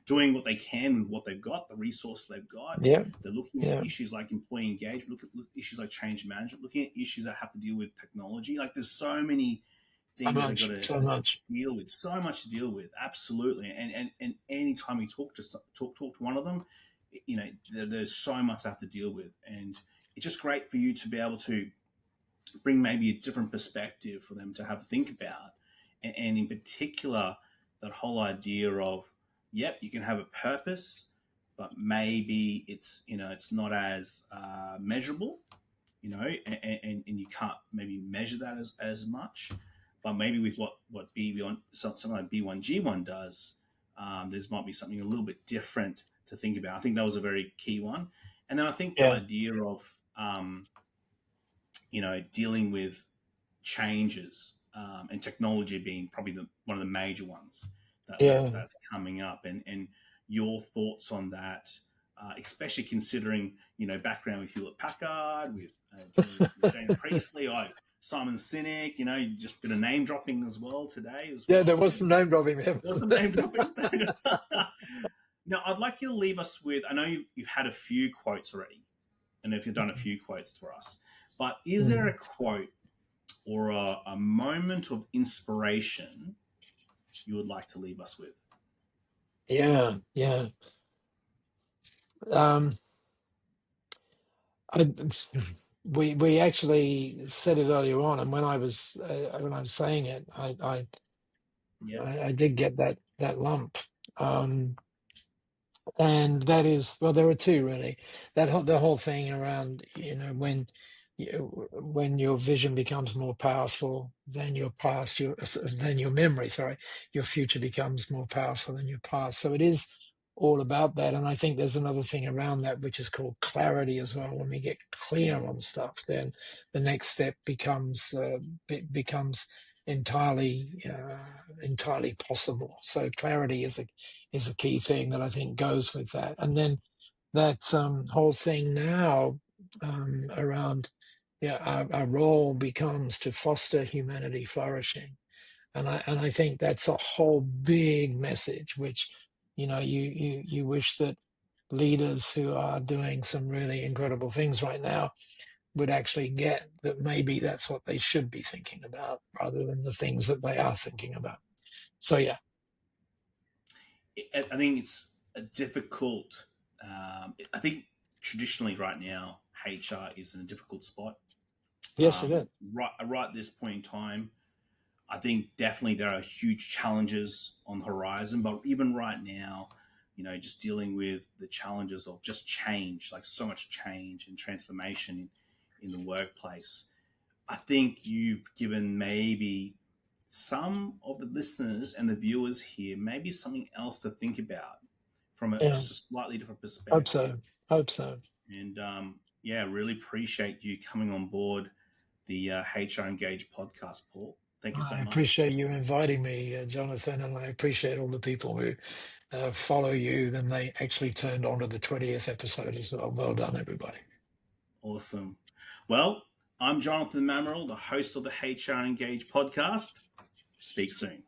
Speaker 1: doing what they can with what they've got, the resources they've got.
Speaker 2: Yeah.
Speaker 1: They're looking at issues like employee engagement, look at issues like change management, looking at issues that have to deal with technology. Like there's so many things they've got to deal with, so much to deal with. Absolutely. And anytime we talk to one of them, you know, there's so much to have to deal with. And it's just great for you to be able to bring maybe a different perspective for them to have a think about. And in particular, that whole idea of, yep, you can have a purpose, but maybe it's, you know, it's not as measurable, you know, and you can't maybe measure that as much. But maybe with what B1, something like B1G1 does, there's might be something a little bit different to think about. I think that was a very key one. And then I think the idea of, you know, dealing with changes and technology being probably one of the major ones that's coming up, and your thoughts on that, especially considering, you know, background with Hewlett Packard, with Daniel Priestley, Simon Sinek, you know, you just been a name dropping as well today.
Speaker 2: There was some name dropping there.
Speaker 1: There was some name dropping. Now, I'd like you to leave us with, I know you've had a few quotes already, and if you've done a few quotes for us, but is there a quote or a moment of inspiration you would like to leave us with?
Speaker 2: Yeah. We actually said it earlier on, and when I was saying it, I did get that lump, and that is, well, there are two really. The whole thing around, you know, when your vision becomes more powerful than your past, than your memory, your future becomes more powerful than your past. So it is all about that. And I think there's another thing around that, which is called clarity as well. When we get clear on stuff, then the next step becomes entirely possible. So clarity is a key thing that I think goes with that. And then that whole thing now around, our role becomes to foster humanity flourishing, and I think that's a whole big message, which, you know, you wish that leaders who are doing some really incredible things right now would actually get that. Maybe that's what they should be thinking about rather than the things that they are thinking about. So yeah,
Speaker 1: I think it's a difficult. I think traditionally right now HR is in a difficult spot.
Speaker 2: yes, it is.
Speaker 1: Right at this point in time, I think definitely there are huge challenges on the horizon. But even right now, you know, just dealing with the challenges of just change, like so much change and transformation in the workplace. I think you've given maybe some of the listeners and the viewers here maybe something else to think about from just a slightly different perspective.
Speaker 2: Hope so.
Speaker 1: And really appreciate you coming on board the HR Engage podcast, Paul. Thank you so much.
Speaker 2: I appreciate you inviting me, Jonathan, and I appreciate all the people who follow you. Then they actually turned on to the 20th episode as well. Well done, everybody.
Speaker 1: Awesome. Well, I'm Jonathan Mamaril, the host of the HR Engage podcast. Speak soon.